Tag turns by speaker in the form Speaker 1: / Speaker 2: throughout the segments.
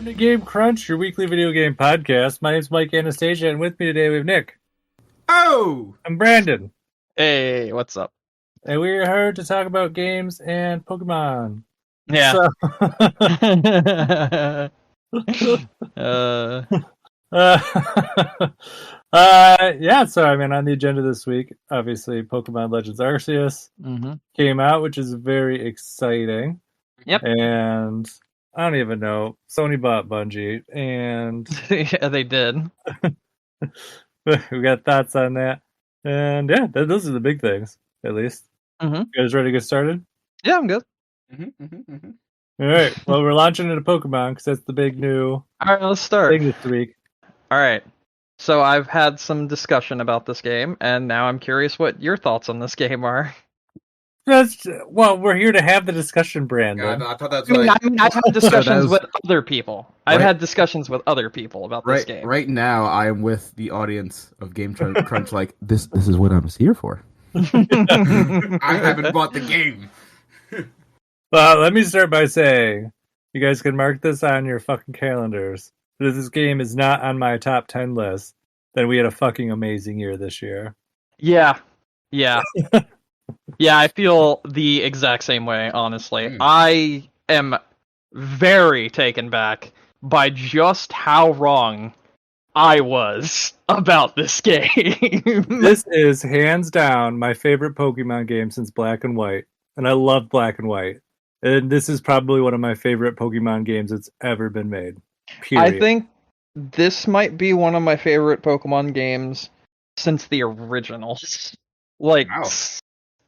Speaker 1: to Game Crunch, your weekly video game podcast. My name's Mike Anastasia, and with me today we have Nick.
Speaker 2: Oh!
Speaker 1: I'm Brandon.
Speaker 3: Hey, what's up?
Speaker 1: And we're here to talk about games and Pokemon.
Speaker 3: Yeah.
Speaker 1: So, so I mean, on the agenda this week, obviously, Pokemon Legends Arceus came out, which is very exciting.
Speaker 3: Yep.
Speaker 1: And I don't even know. Sony bought Bungie, and
Speaker 3: yeah, they did.
Speaker 1: we got thoughts on that. And yeah, those are the big things, at least. You guys ready to get started?
Speaker 3: Yeah, I'm good.
Speaker 1: All right. Well, we're launching into Pokemon because that's the big new
Speaker 3: All right, let's start.
Speaker 1: thing this week.
Speaker 3: All right. So I've had some discussion about this game, and now I'm curious what your thoughts on this game are.
Speaker 1: Well, we're here to have the discussion, Brandon.
Speaker 2: I thought that's
Speaker 3: I've had discussions with other people. I've
Speaker 2: Right.
Speaker 3: had discussions with other people about this game.
Speaker 2: Right now, I am with the audience of Game Crunch. Like this is what I'm here for. I haven't bought the game.
Speaker 1: Well, let me start by saying, you guys can mark this on your fucking calendars. But if this game is not on my top 10 list, then we had a fucking amazing year this year.
Speaker 3: Yeah. Yeah, I feel the exact same way, honestly.
Speaker 2: Hmm.
Speaker 3: I am very taken back by just how wrong I was about this game.
Speaker 1: This is hands down my favorite Pokemon game since Black and White. And I love Black and White. And this is probably one of my favorite Pokemon games that's ever been made. Period.
Speaker 3: I think this might be one of my favorite Pokemon games since the originals. Like,
Speaker 2: Wow.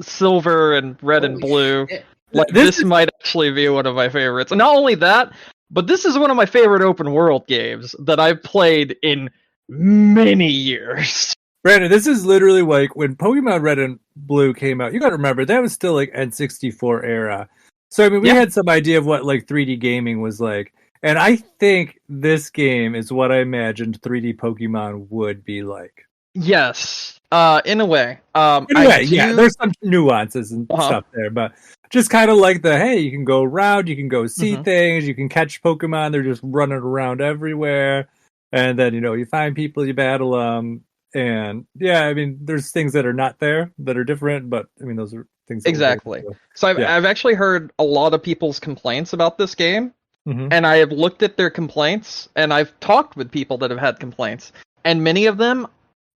Speaker 3: Silver and Red and
Speaker 2: Holy
Speaker 3: Blue.
Speaker 2: shit.
Speaker 3: Like, this might actually be one of my favorites. And not only that, but this is one of my favorite open world games that I've played in many years.
Speaker 1: Brandon, this is literally like when Pokemon Red and Blue came out. You gotta remember, that was still like N64 era. So, I mean, we had some idea of what like 3D gaming was like. And I think this game is what I imagined 3D Pokemon would be like.
Speaker 3: Yes, in a way.
Speaker 1: Yeah, there's some nuances and stuff there, but just kind of like hey, you can go around, you can go see things, you can catch Pokemon, they're just running around everywhere, and then, you find people, you battle them, and yeah, I mean, there's things that are not there, that are different, but I mean, those are things that
Speaker 3: Exactly. So I've actually heard a lot of people's complaints about this game, and I have looked at their complaints, and I've talked with people that have had complaints, and many of them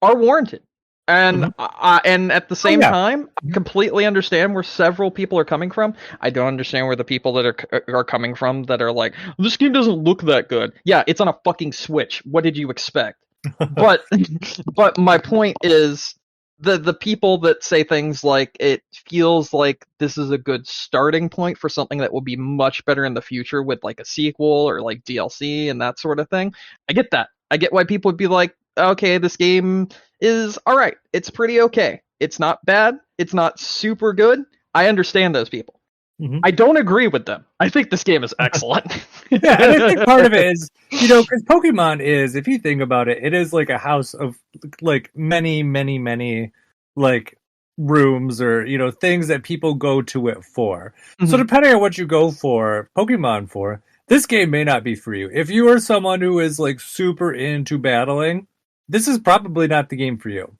Speaker 3: are warranted. And and at the same time, I completely understand where several people are coming from. I don't understand where the people that are coming from that are like, this game doesn't look that good. Yeah, it's on a fucking Switch. What did you expect? but my point is, the people that say things like, it feels like this is a good starting point for something that will be much better in the future with like a sequel or like DLC and that sort of thing. I get that. I get why people would be like, okay, this game is alright. It's pretty okay. It's not bad. It's not super good. I understand those people. I don't agree with them. I think this game is excellent.
Speaker 1: Yeah, and I think part of it is, because Pokemon is, if you think about it, it is like a house of like many, many, many like rooms or, things that people go to it for. So depending on what you go for Pokemon for, this game may not be for you. If you are someone who is like super into battling, this is probably not the game for you.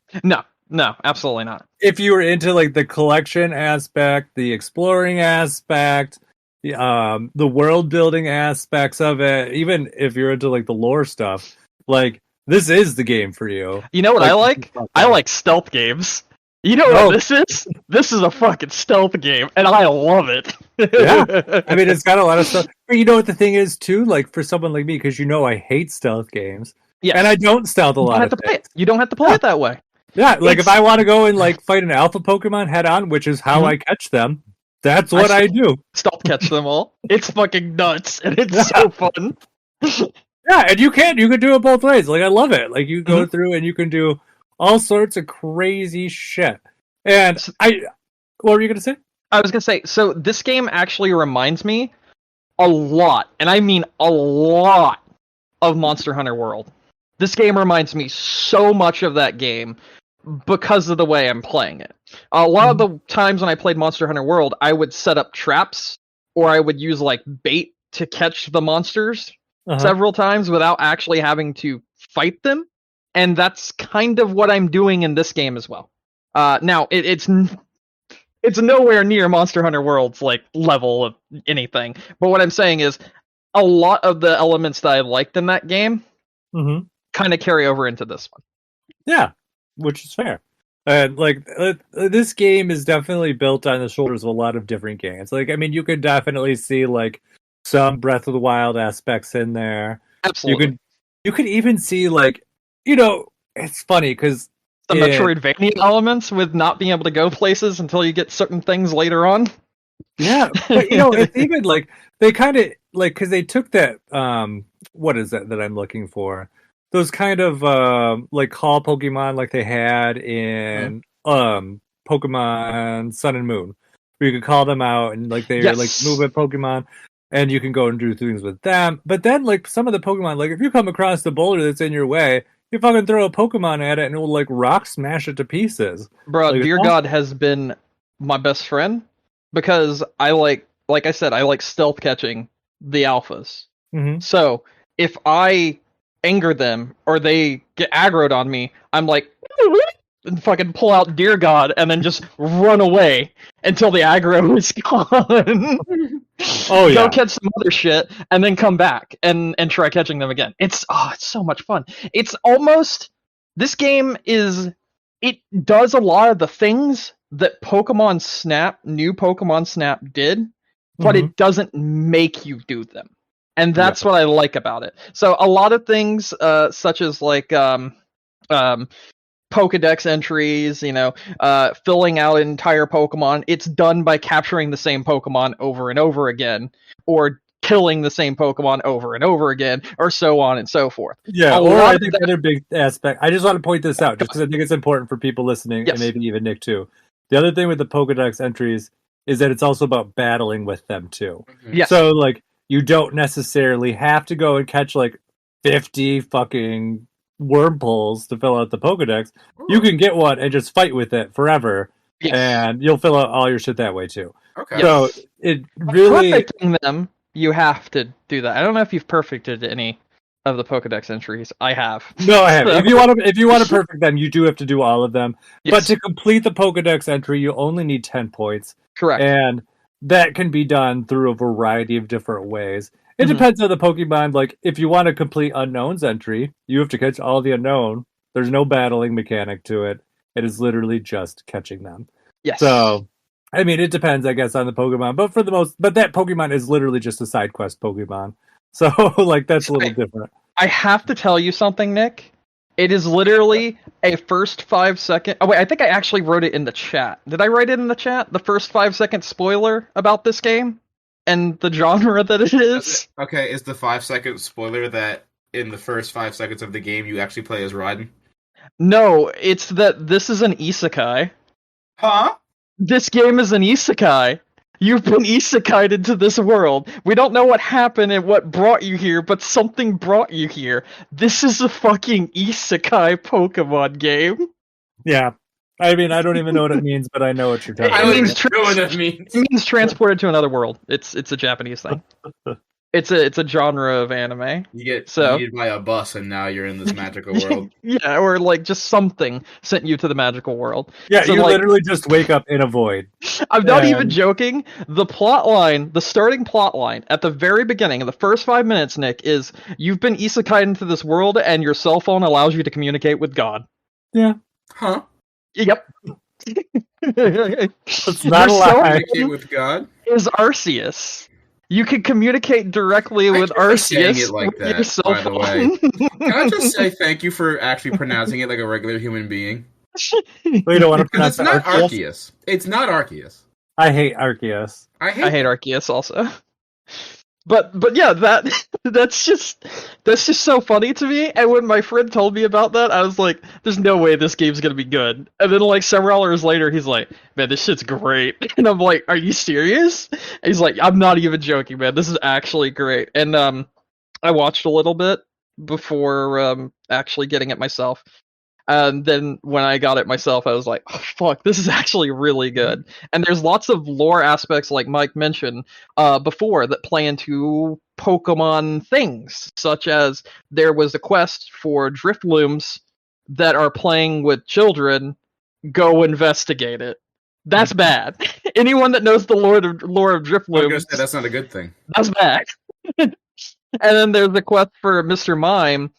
Speaker 3: No, absolutely not.
Speaker 1: If you were into like the collection aspect, the exploring aspect, the world building aspects of it, even if you're into like the lore stuff, like this is the game for you.
Speaker 3: You know what I like? I like stealth games. You know what this is? This is a fucking stealth game, and I love it.
Speaker 1: Yeah, I mean, it's got a lot of stuff. But you know what the thing is too? Like for someone like me, because I hate stealth games.
Speaker 3: Yes.
Speaker 1: And I don't stealth a lot of things.
Speaker 3: You don't have to play it that way.
Speaker 1: Yeah, like if I want to go and like fight an alpha Pokemon head on, which is how I catch them, that's what I do.
Speaker 3: Stealth catch them all. It's fucking nuts, and it's so fun.
Speaker 1: Yeah, and you can do it both ways. Like I love it. Like you go through and you can do all sorts of crazy shit. And what were you gonna say?
Speaker 3: I was gonna say, so this game actually reminds me a lot, and I mean a lot, of Monster Hunter World. This game reminds me so much of that game because of the way I'm playing it. A lot of the times when I played Monster Hunter World, I would set up traps, or I would use like bait to catch the monsters several times without actually having to fight them, and that's kind of what I'm doing in this game as well. Now it's nowhere near Monster Hunter World's like level of anything, but what I'm saying is a lot of the elements that I liked in that game kind of carry over into this one.
Speaker 1: Yeah, which is fair. And this game is definitely built on the shoulders of a lot of different games. Like, I mean, you could definitely see like some Breath of the Wild aspects in there.
Speaker 3: Absolutely.
Speaker 1: You could even see like, you know, it's funny because
Speaker 3: the Metroidvania elements with not being able to go places until you get certain things later on.
Speaker 1: Yeah, but you know, it's even like they kind of like because they took that what is that I'm looking for? Those kind of like call Pokemon like they had in Pokemon Sun and Moon, where you could call them out and like they're like movement Pokemon, and you can go and do things with them. But then like some of the Pokemon, like if you come across the boulder that's in your way, you fucking throw a Pokemon at it and it will like rock smash it to pieces.
Speaker 3: Bro, like, Dear God has been my best friend because I like I said, I like stealth catching the alphas. So if I anger them or they get aggroed on me, I'm like and fucking pull out Dear God and then just run away until the aggro is gone. Oh yeah. Go catch some other shit and then come back and try catching them again. It's so much fun. It's almost this game it does a lot of the things that new Pokemon Snap did, but it doesn't make you do them. And that's what I like about it. So a lot of things, such as like Pokedex entries, you know, filling out an entire Pokemon, it's done by capturing the same Pokemon over and over again, or killing the same Pokemon over and over again, or so on and so forth.
Speaker 1: Yeah, or I think the other big aspect, I just want to point this out, just because I think it's important for people listening, and maybe even Nick too. The other thing with the Pokedex entries is that it's also about battling with them too.
Speaker 3: Yes.
Speaker 1: So like, you don't necessarily have to go and catch like 50 fucking Wurmples to fill out the Pokedex. You can get one and just fight with it forever, and you'll fill out all your shit that way too.
Speaker 2: Okay.
Speaker 1: So it really
Speaker 3: perfecting them, you have to do that. I don't know if you've perfected any of the Pokedex entries. I have.
Speaker 1: No, I haven't. If you want to perfect them, you do have to do all of them. Yes. But to complete the Pokedex entry, you only need 10 points.
Speaker 3: Correct.
Speaker 1: And that can be done through a variety of different ways. It depends on the Pokemon. Like, if you want to complete Unknown's entry, you have to catch all the Unknown. There's no battling mechanic to it. It is literally just catching them.
Speaker 3: Yes.
Speaker 1: So, I mean, it depends, I guess, on the Pokemon. But that Pokemon is literally just a side quest Pokemon. So, like, that's a little different.
Speaker 3: I have to tell you something, Nick. It is literally a first 5 second... Oh, wait, I think I actually wrote it in the chat. Did I write it in the chat? The first 5 second spoiler about this game? And the genre that it is?
Speaker 2: Okay, is the 5 second spoiler that in the first 5 seconds of the game you actually play as Raiden?
Speaker 3: No, it's that this is an isekai.
Speaker 2: Huh?
Speaker 3: This game is an isekai. You've been isekai'd into this world. We don't know what happened and what brought you here, but something brought you here. This is a fucking isekai Pokemon game.
Speaker 1: Yeah. I mean, I don't even know what it means, but I know what you're talking about.
Speaker 3: It means transported to another world. It's a Japanese thing. It's a genre of anime.
Speaker 2: You get yeeted by a bus and now you're in this magical world.
Speaker 3: Yeah, or like just something sent you to the magical world.
Speaker 1: Yeah, so you literally just wake up in a void.
Speaker 3: I'm not even joking. The starting plot line at the very beginning, in the first 5 minutes, Nick, is you've been isekai into this world and your cell phone allows you to communicate with God.
Speaker 1: Yeah.
Speaker 2: Huh?
Speaker 3: Yep.
Speaker 1: It's not a lie.
Speaker 2: Communicate with God?
Speaker 3: Is Arceus. You can communicate directly with Arceus
Speaker 2: like that, your cell phone. By the way. Can I just say thank you for actually pronouncing it like a regular human being?
Speaker 1: Well, you don't want to pronounce
Speaker 2: it Arceus. It's not Arceus.
Speaker 1: I hate Arceus.
Speaker 3: I hate Arceus also. But yeah, that's just so funny to me. And when my friend told me about that, I was like, "There's no way this game's gonna be good." And then like several hours later, he's like, "Man, this shit's great." And I'm like, "Are you serious?" And he's like, "I'm not even joking, man. This is actually great." And I watched a little bit before actually getting it myself. And then when I got it myself, I was like, oh, fuck, this is actually really good. And there's lots of lore aspects, like Mike mentioned before, that play into Pokemon things, such as there was a quest for Driftlooms that are playing with children. Go investigate it. That's bad. Anyone that knows the lore of Driftlooms,
Speaker 2: that's not a good thing.
Speaker 3: That's bad. And then there's the quest for Mr. Mime,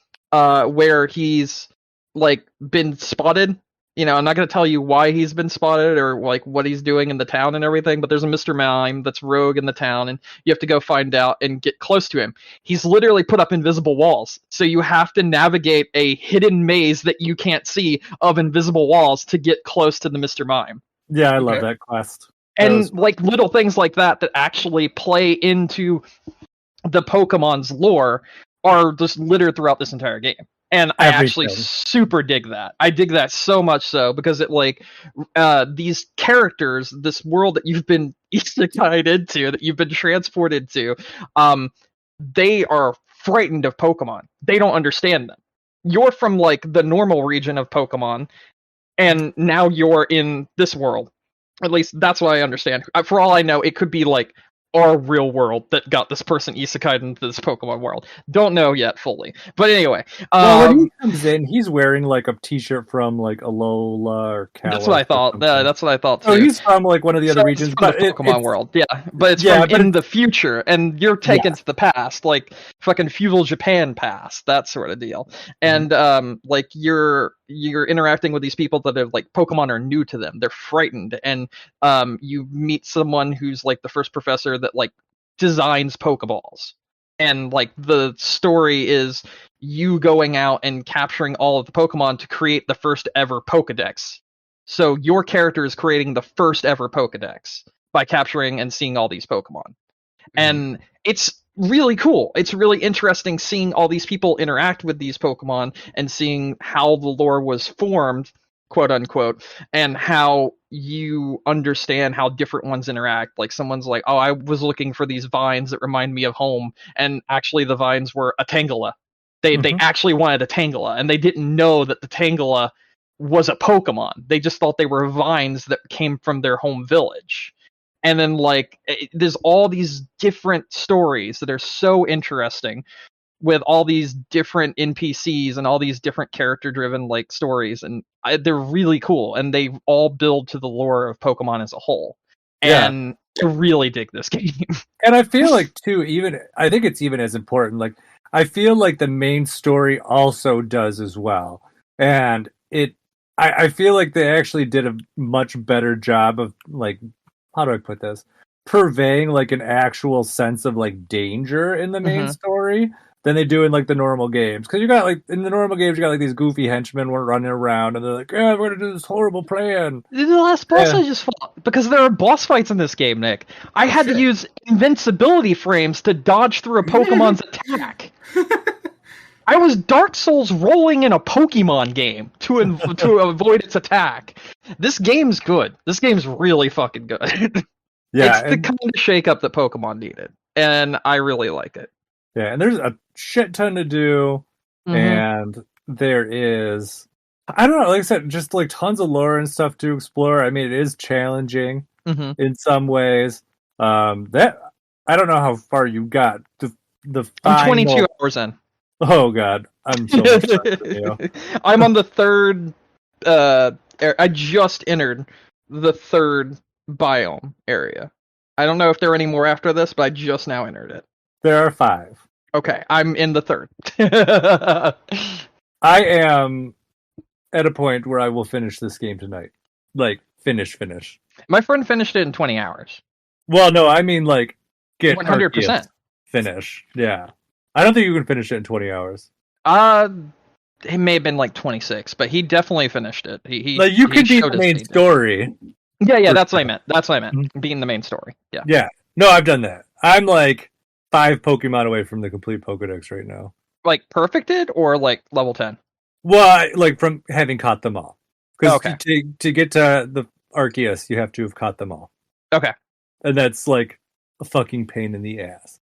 Speaker 3: where he's like been spotted. You know, I'm not going to tell you why he's been spotted or like what he's doing in the town and everything, but there's a Mr. Mime that's rogue in the town, and you have to go find out and get close to him. He's literally put up invisible walls, so you have to navigate a hidden maze that you can't see of invisible walls to get close to the Mr. Mime.
Speaker 1: Yeah, I love that quest.
Speaker 3: And like little things like that actually play into the Pokemon's lore are just littered throughout this entire game. And I actually super dig that. I dig that so much so because it like these characters, this world that you've been isekai into, that you've been transported to, they are frightened of Pokemon. They don't understand them. You're from like the normal region of Pokemon, and now you're in this world. At least that's what I understand. For all I know, it could be like our real world that got this person isekai'd into this Pokemon world. Don't know yet fully. But anyway.
Speaker 1: Well, when he comes in, he's wearing like a t-shirt from like Alola or Kalos.
Speaker 3: That's what I thought. That's what I thought too.
Speaker 1: Oh, he's from like one of the other regions.
Speaker 3: But the Pokemon world. Yeah. But it's from in the future. And you're taken to the past. Like fucking feudal Japan past. That sort of deal. And like you're interacting with these people that are like Pokemon are new to them. They're frightened. And you meet someone who's like the first professor that like designs Pokeballs, and like the story is you going out and capturing all of the Pokemon to create the first ever Pokedex. So your character is creating the first ever Pokedex by capturing and seeing all these Pokemon. And it's really cool. It's really interesting seeing all these people interact with these Pokemon and seeing how the lore was formed, quote unquote, and how you understand how different ones interact. Like someone's like, oh, I was looking for these vines that remind me of home, and actually the vines were a Tangela. They actually wanted a Tangela, and they didn't know that the Tangela was a Pokemon. They just thought they were vines that came from their home village. And then like there's all these different stories that are so interesting, with all these different NPCs and all these different character-driven like stories, and they're really cool, and they all build to the lore of Pokemon as a whole.
Speaker 1: Yeah.
Speaker 3: And I really dig this game.
Speaker 1: And I feel like too, I think it's even as important. Like I feel like the main story also does as well, and I feel like they actually did a much better job of like, how do I put this, purveying like an actual sense of like danger in the main story than they do in like the normal games. Because you got like in the normal games, you got like these goofy henchmen running around, and they're like, "Yeah, we're gonna do this horrible plan."
Speaker 3: The last boss I just fought, because there are boss fights in this game, Nick. I had to use invincibility frames to dodge through a Pokemon's attack. I was Dark Souls rolling in a Pokemon game to avoid its attack. This game's good. This game's really fucking good.
Speaker 1: Yeah,
Speaker 3: it's the kind of shake-up that Pokemon needed, and I really like it.
Speaker 1: Yeah, and there's a shit ton to do, and there is, I don't know, like I said, just like tons of lore and stuff to explore. I mean, it is challenging in some ways. That I don't know how far you got. The
Speaker 3: I'm 22 hours in.
Speaker 1: Oh god, I'm so much better than you.
Speaker 3: I'm on the third. I just entered the third biome area. I don't know if there are any more after this, but I just now entered it.
Speaker 1: There are 5.
Speaker 3: Okay, I'm in the third.
Speaker 1: I am at a point where I will finish this game tonight. Like, finish.
Speaker 3: My friend finished it in 20 hours.
Speaker 1: Well, no, I mean, like, get
Speaker 3: 100%.
Speaker 1: Finish. Yeah. I don't think you can finish it in 20 hours.
Speaker 3: It may have been like 26, but he definitely finished it. He
Speaker 1: like, you could beat the main story.
Speaker 3: Yeah, that's what I meant. That's what I meant. Being the main story. Yeah.
Speaker 1: Yeah. No, I've done that. I'm like 5 Pokemon away from the complete Pokedex right now.
Speaker 3: Like perfected or like level 10?
Speaker 1: Well, like from having caught them all. Because
Speaker 3: okay.
Speaker 1: to get to the Arceus, you have to have caught them all.
Speaker 3: Okay.
Speaker 1: And that's like a fucking pain in the ass.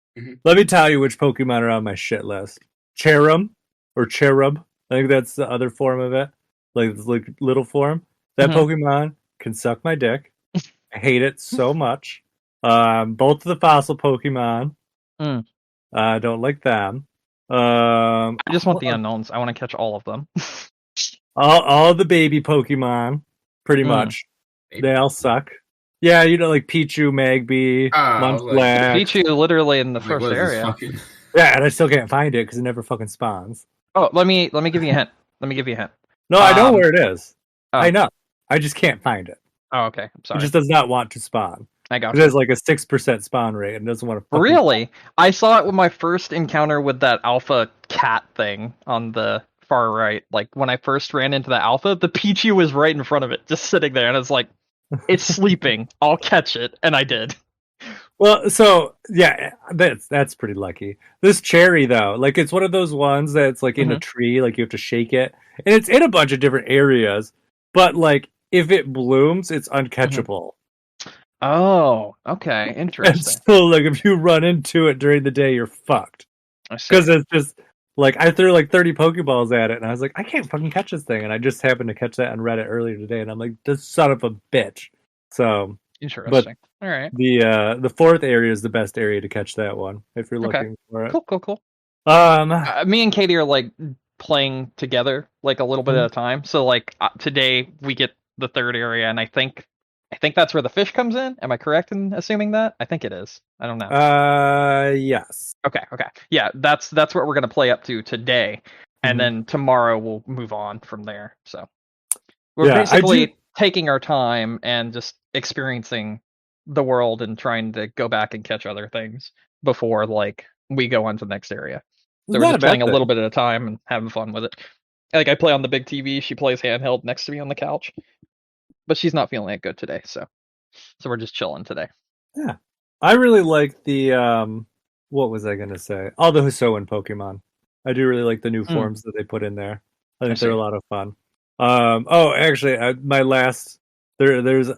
Speaker 1: Let me tell you which Pokemon are on my shit list. Cherub. I think that's the other form of it. like this like little form. That Pokemon can suck my dick. I hate it so much. Both of the fossil Pokemon. I don't like them.
Speaker 3: I just want the unknowns. I want to catch all of them.
Speaker 1: all the baby Pokemon, pretty much. They all suck. Yeah, like Pichu, Magby, Munchlax.
Speaker 3: Pichu literally in the first area.
Speaker 1: Yeah, and I still can't find it because it never fucking spawns.
Speaker 3: Oh, let me give you a hint.
Speaker 1: No, I know where it is.
Speaker 3: Oh.
Speaker 1: I know. I just can't find it.
Speaker 3: Oh, okay. I'm sorry.
Speaker 1: It just does not want to spawn.
Speaker 3: I got
Speaker 1: it. It has like a 6% spawn rate and doesn't want to.
Speaker 3: Really? I saw it with my first encounter with that alpha cat thing on the far right. Like when I first ran into the alpha, the Pichu was right in front of it, just sitting there, and it's like, it's sleeping. I'll catch it, and I did.
Speaker 1: Well, so yeah, that's pretty lucky. This cherry though, like it's one of those ones that's like in a tree, like you have to shake it, and it's in a bunch of different areas. But like if it blooms, it's uncatchable.
Speaker 3: Oh, okay, interesting.
Speaker 1: And so like if you run into it during the day, you're fucked. Because it's just like I threw like 30 Pokeballs at it, and I was like, I can't fucking catch this thing, and I just happened to catch that on Reddit earlier today, and I'm like, this son of a bitch. So
Speaker 3: interesting. All right.
Speaker 1: The fourth area is the best area to catch that one if you're looking for it.
Speaker 3: Cool. Me and Katie are like playing together like a little bit at a time. So like today we get the third area, and I think that's where the fish comes in. Am I correct in assuming that? I think it is. I don't know.
Speaker 1: Yes.
Speaker 3: Okay. Yeah, that's what we're gonna play up to today, and then tomorrow we'll move on from there. So we're basically taking our time and just experiencing the world and trying to go back and catch other things before like we go on to the next area. So we're just playing a little bit at a time and having fun with it. Like I play on the big TV, she plays handheld next to me on the couch. But she's not feeling it good today, so we're just chilling today.
Speaker 1: Yeah. I really like the what was I gonna say? All the Hisoan Pokemon. I do really like the new forms that they put in there. I think they're a lot of fun. Actually, my last there's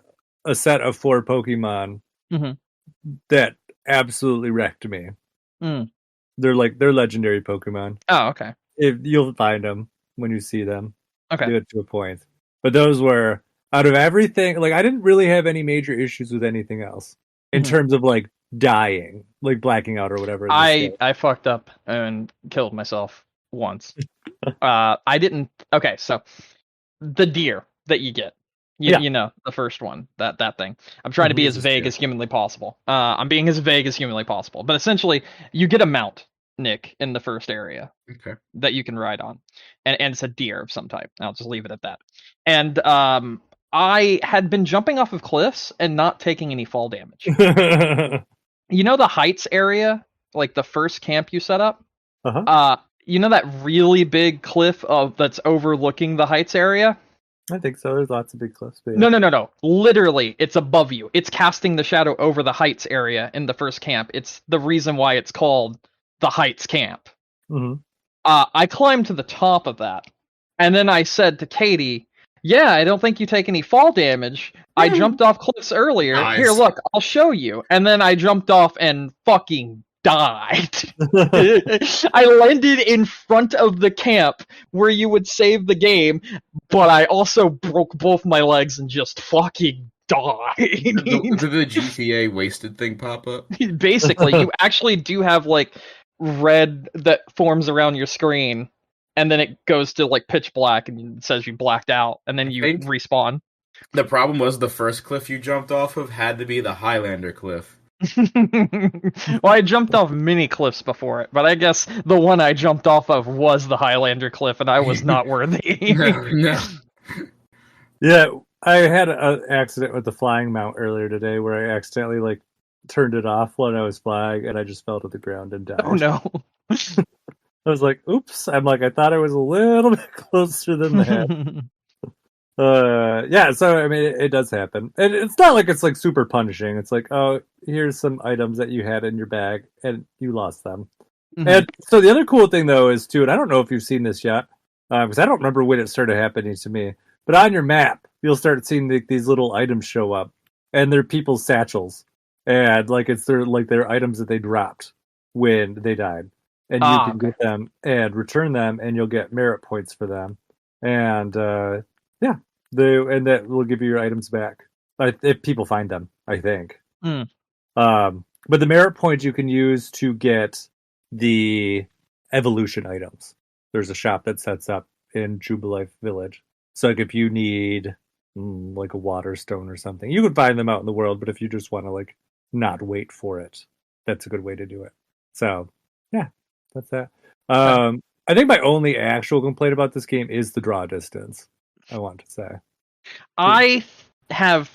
Speaker 1: a set of 4 Pokemon that absolutely wrecked me. They're legendary Pokemon.
Speaker 3: Oh, okay.
Speaker 1: You'll find them when you see them.
Speaker 3: Okay.
Speaker 1: Do it to a point. But those were out of everything. Like I didn't really have any major issues with anything else in terms of like dying, like blacking out or whatever.
Speaker 3: I fucked up and killed myself once. I didn't. Okay, so the deer that you get, you know, the first one, that thing. I'm trying to be as vague as humanly possible. I'm being as vague as humanly possible. But essentially, you get a mount, Nick, in the first area that you can ride on, and it's a deer of some type. I'll just leave it at that. And I had been jumping off of cliffs and not taking any fall damage. You know the heights area, like the first camp you set up. You know that really big cliff that's overlooking the heights area?
Speaker 1: I think so. There's lots of big cliffs.
Speaker 3: Yeah. No. Literally, it's above you. It's casting the shadow over the heights area in the first camp. It's the reason why it's called the Heights Camp. I climbed to the top of that, and then I said to Katie, yeah, I don't think you take any fall damage. I jumped off cliffs earlier. Nice. Here, look, I'll show you. And then I jumped off and fucking died. I landed in front of the camp where you would save the game, but I also broke both my legs and just fucking died.
Speaker 2: Did the GTA wasted thing pop up?
Speaker 3: Basically, you actually do have like red that forms around your screen, and then it goes to like pitch black and it says you blacked out, and then you respawn.
Speaker 2: The problem was the first cliff you jumped off of had to be the Highlander cliff.
Speaker 3: Well, I jumped off many cliffs before it, but I guess the one I jumped off of was the Highlander cliff, and I was not worthy.
Speaker 2: No.
Speaker 1: Yeah, I had an accident with the flying mount earlier today where I accidentally like turned it off when I was flying, and I just fell to the ground and died.
Speaker 3: Oh no.
Speaker 1: I was like, oops. I'm like, I thought I was a little bit closer than that. Yeah, so I mean, it does happen. And it's not like it's like super punishing. It's like, oh, here's some items that you had in your bag and you lost them. And so the other cool thing though is too, and I don't know if you've seen this yet, because I don't remember when it started happening to me, but on your map, you'll start seeing these little items show up, and they're people's satchels. And like it's their items that they dropped when they died. And you can get them and return them, and you'll get merit points for them. and yeah, and that will give you your items back if people find them. I think.
Speaker 3: Mm.
Speaker 1: But the merit points you can use to get the evolution items. There's a shop that sets up in Jubilife Village. So like if you need like a water stone or something, you could find them out in the world. But if you just want to like not wait for it, that's a good way to do it. So yeah, that's that. I think my only actual complaint about this game is the draw distance. I want to say.
Speaker 3: I have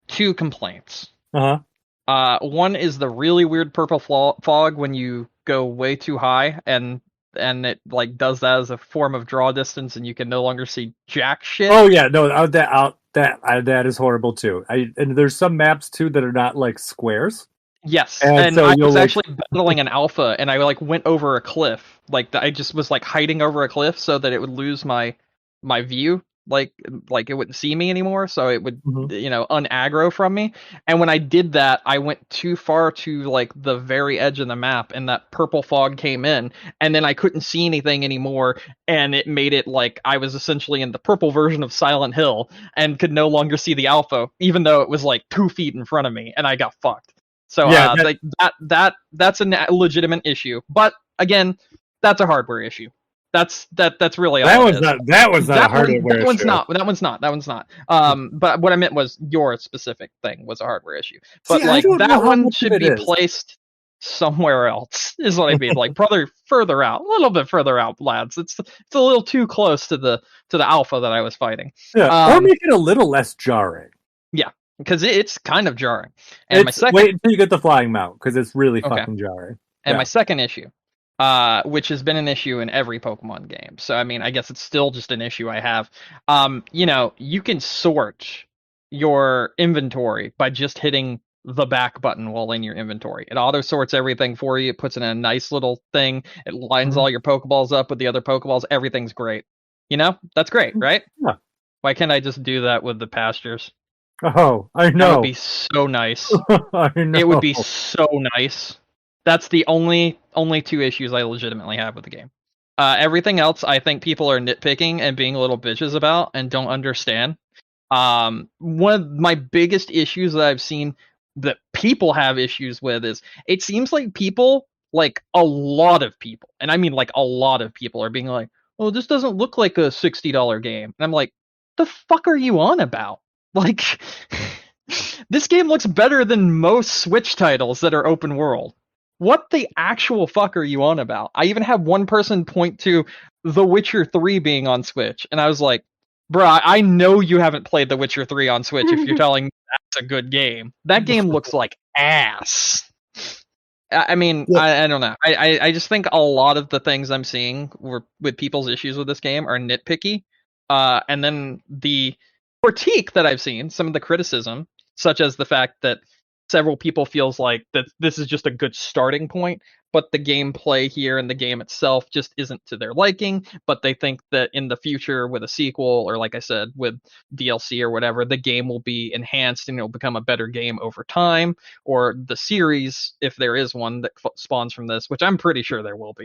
Speaker 3: two complaints. One is the really weird purple fog when you go way too high, and it like does that as a form of draw distance, and you can no longer see jack shit.
Speaker 1: Oh yeah, no, that is horrible too. And there's some maps too that are not like squares.
Speaker 3: Yes, and so I was actually battling an alpha, and I like went over a cliff. Like I just was like hiding over a cliff so that it would lose my view. Like it wouldn't see me anymore, so it would unaggro from me. And when I did that, I went too far to like the very edge of the map, and that purple fog came in, and then I couldn't see anything anymore, and it made it like I was essentially in the purple version of Silent Hill and could no longer see the alpha, even though it was like 2 feet in front of me, and I got fucked. So yeah, that's a legitimate issue, but again, that's a hardware issue. That's really all
Speaker 1: that was not a hardware issue.
Speaker 3: That one's not. But what I meant was your specific thing was a hardware issue. But like that one should be placed somewhere else. Is what I mean. Like probably further out, a little bit further out, lads. It's a little too close to the alpha that I was fighting.
Speaker 1: Yeah, or make it a little less jarring.
Speaker 3: Yeah, because it's kind of jarring. And my second,
Speaker 1: wait until you get the flying mount because it's really fucking jarring.
Speaker 3: And my second issue. Which has been an issue in every Pokemon game. So, I mean, I guess it's still just an issue I have. You can sort your inventory by just hitting the back button while in your inventory. It auto sorts everything for you. It puts in a nice little thing. It lines all your Pokeballs up with the other Pokeballs. Everything's great. That's great, right?
Speaker 1: Yeah.
Speaker 3: Why can't I just do that with the pastures?
Speaker 1: Oh, I know.
Speaker 3: That would be so nice.
Speaker 1: I know.
Speaker 3: It would be so nice. That's the only two issues I legitimately have with the game. Everything else, I think people are nitpicking and being little bitches about and don't understand. One of my biggest issues that I've seen that people have issues with is it seems like people, like a lot of people, and I mean like a lot of people are being like, oh, this doesn't look like a $60 game. And I'm like, the fuck are you on about? Like, this game looks better than most Switch titles that are open world. What the actual fuck are you on about? I even had one person point to The Witcher 3 being on Switch, and I was like, bruh, I know you haven't played The Witcher 3 on Switch if you're telling me that's a good game. That game looks like ass. I mean, yeah. I don't know. I just think a lot of the things I'm seeing with people's issues with this game are nitpicky. And then the critique that I've seen, some of the criticism, such as the fact that several people feels like that this is just a good starting point, but the gameplay here and the game itself just isn't to their liking. But they think that in the future with a sequel, or like I said, with DLC or whatever, the game will be enhanced and it'll become a better game over time. Or the series, if there is one that spawns from this, which I'm pretty sure there will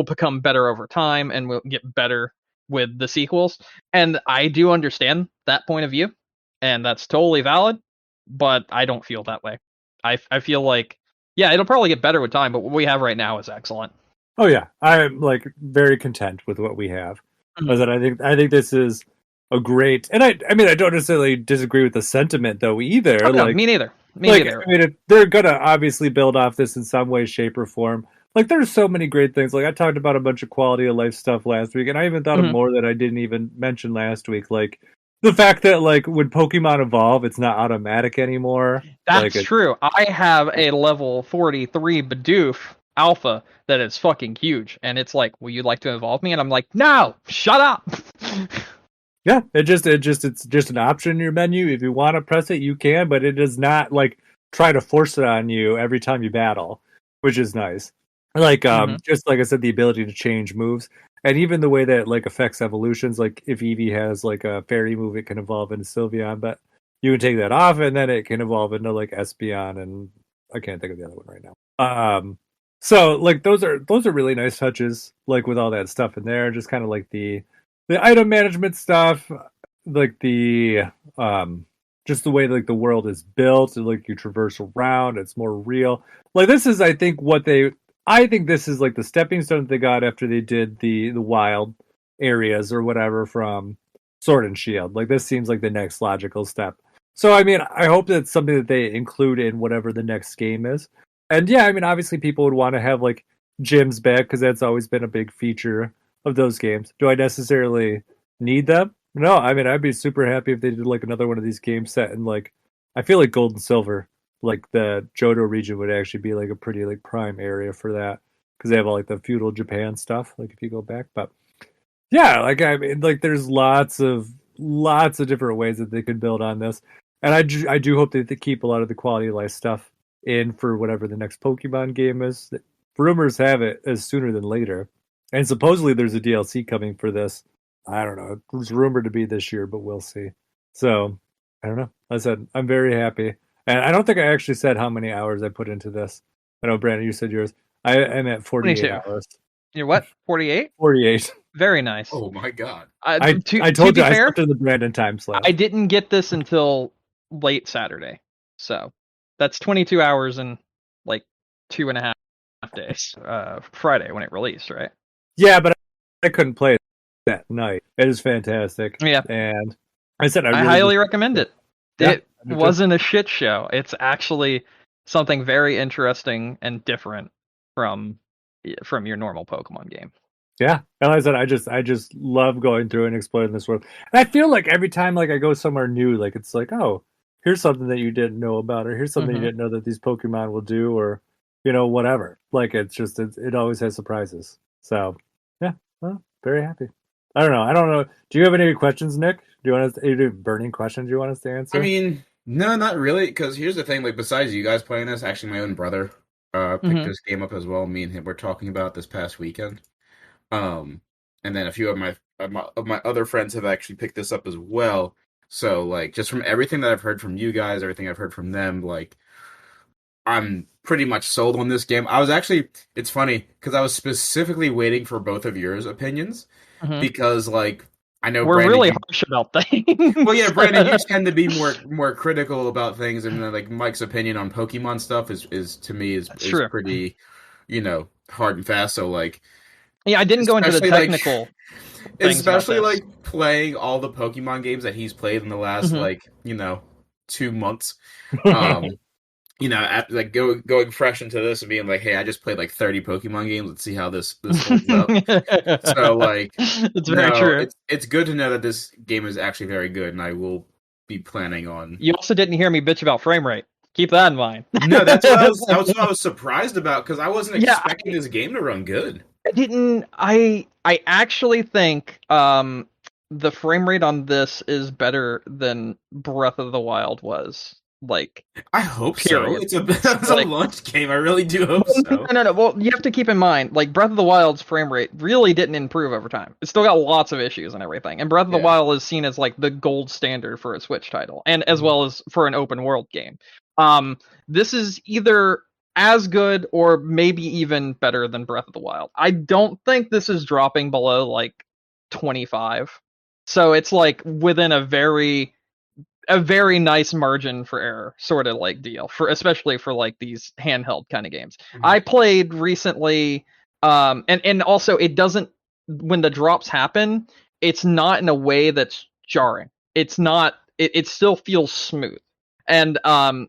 Speaker 3: become better over time and will get better with the sequels. And I do understand that point of view, and that's totally valid. But I don't feel that way. I feel like, yeah, it'll probably get better with time, but what we have right now is excellent.
Speaker 1: Oh yeah, I'm like very content with what we have. Mm-hmm. I think this is a great, and I mean I don't necessarily disagree with the sentiment though either.
Speaker 3: Oh, no, me neither. Me neither.
Speaker 1: I mean, they're gonna obviously build off this in some way, shape, or form. Like there's so many great things. Like I talked about a bunch of quality of life stuff last week, and I even thought of more that I didn't even mention last week. Like the fact that, like, when Pokemon evolve, it's not automatic anymore.
Speaker 3: That's true. I have a level 43 Bidoof Alpha that is fucking huge. And it's like, will you like to evolve me? And I'm like, no! Shut up!
Speaker 1: Yeah, it's just an option in your menu. If you want to press it, you can, but it does not, like, try to force it on you every time you battle, which is nice. Like, just like I said, the ability to change moves. And even the way that like affects evolutions, like if Eevee has like a fairy move, it can evolve into Sylveon, but you can take that off and then it can evolve into like Espeon, and I can't think of the other one right now. So like those are really nice touches, like with all that stuff in there, just kind of like the the item management stuff, like the just the way like the world is built, and like you traverse around, it's more real. Like this is, I think this is like the stepping stone that they got after they did the wild areas or whatever from Sword and Shield. Like this seems like the next logical step. So I mean, I hope that's something that they include in whatever the next game is. And yeah, I mean, obviously people would want to have like gyms back because that's always been a big feature of those games. Do I necessarily need them? No, I mean, I'd be super happy if they did like another one of these games set in like, I feel like Gold and Silver, like the Johto region would actually be like a pretty like prime area for that because they have all like the feudal Japan stuff. Like if you go back, but yeah, like I mean, like there's lots of different ways that they could build on this, and I do hope that they keep a lot of the quality of life stuff in for whatever the next Pokemon game is. Rumors have it as sooner than later, and supposedly there's a DLC coming for this. I don't know. It was rumored to be this year, but we'll see. So, I don't know. Like I said, I'm very happy. And I don't think I actually said how many hours I put into this. I know, Brandon, you said yours. I'm at 48
Speaker 3: 22.
Speaker 1: hours.
Speaker 3: You're what? 48?
Speaker 1: 48.
Speaker 3: Very nice.
Speaker 2: Oh my god.
Speaker 1: I told you I slept in the Brandon time slot.
Speaker 3: I didn't get this until late Saturday. So, that's 22 hours and like 2.5 days. Friday when it released, right?
Speaker 1: Yeah, but I couldn't play it that night. It is fantastic.
Speaker 3: Yeah.
Speaker 1: And I said
Speaker 3: I highly recommend it.
Speaker 1: Yeah,
Speaker 3: It wasn't a shit show. It's actually something very interesting and different from your normal Pokemon game.
Speaker 1: Yeah, and like I said, I just love going through and exploring this world. And I feel like every time like I go somewhere new, like it's like, oh, here's something that you didn't know about, or here's something you didn't know that these Pokemon will do, or whatever. Like it's just it always has surprises. So yeah, well, very happy. I don't know. Do you have any questions, Nick? Do you want us any burning questions you want us to answer?
Speaker 2: I mean, no, not really. Because here's the thing: like, besides you guys playing this, actually, my own brother picked this game up as well. Me and him were talking about this past weekend. And then a few of my other friends have actually picked this up as well. So, like, just from everything that I've heard from you guys, everything I've heard from them, like, I'm pretty much sold on this game. It's funny because I was specifically waiting for both of yours opinions because, like, I know
Speaker 3: we're
Speaker 2: Brandon,
Speaker 3: really harsh about things.
Speaker 2: Well, yeah, Brandon, you tend to be more critical about things, and like Mike's opinion on Pokemon stuff is to me is pretty, hard and fast. So like,
Speaker 3: yeah, I didn't go into the technical.
Speaker 2: Especially like playing all the Pokemon games that he's played in the last 2 months. After, like going fresh into this and being like, hey, I just played like 30 Pokemon games. Let's see how this holds up. So like,
Speaker 3: it's very true.
Speaker 2: It's good to know that this game is actually very good, and I will be planning on.
Speaker 3: You also didn't hear me bitch about frame rate. Keep that in mind.
Speaker 2: No, that's what I was surprised about because I wasn't expecting this game to run good.
Speaker 3: I actually think the frame rate on this is better than Breath of the Wild was. Like,
Speaker 2: I hope so. It's a launch game. I really do hope so.
Speaker 3: No. Well, you have to keep in mind, like, Breath of the Wild's frame rate really didn't improve over time. It's still got lots of issues and everything. And Breath of the Wild is seen as like the gold standard for a Switch title, and as well as for an open world game. This is either as good or maybe even better than Breath of the Wild. I don't think this is dropping below like 25. So it's like within a very nice margin for error sort of like deal, especially for like these handheld kind of games. I played recently and also it doesn't, when the drops happen, it's not in a way that's jarring. It's not, it still feels smooth, and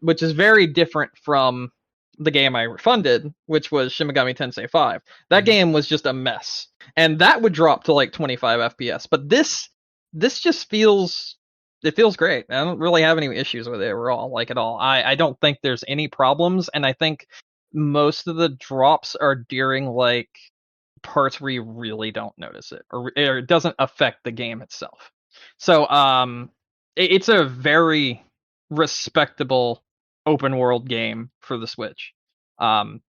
Speaker 3: which is very different from the game I refunded, which was Shin Megami Tensei 5. That game was just a mess, and that would drop to like 25 FPS, but this just feels great. I don't really have any issues with it overall, like at all. I don't think there's any problems, and I think most of the drops are during like parts where you really don't notice it, or it doesn't affect the game itself. So it's a very respectable open world game for the Switch. And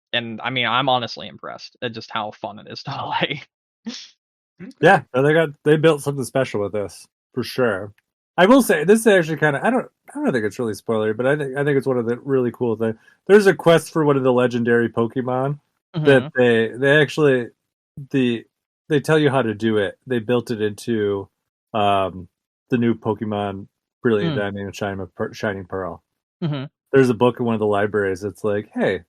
Speaker 3: I mean, I'm honestly impressed at just how fun it is to play.
Speaker 1: Yeah, they built something special with this for sure. I will say this is actually kind of, I don't think it's really spoilery, but I think it's one of the really cool things. There's a quest for one of the legendary Pokemon that they actually, the they tell you how to do it. They built it into the new Pokemon Brilliant Diamond and Shining Pearl.
Speaker 3: Mm-hmm.
Speaker 1: There's a book in one of the libraries that's like, hey,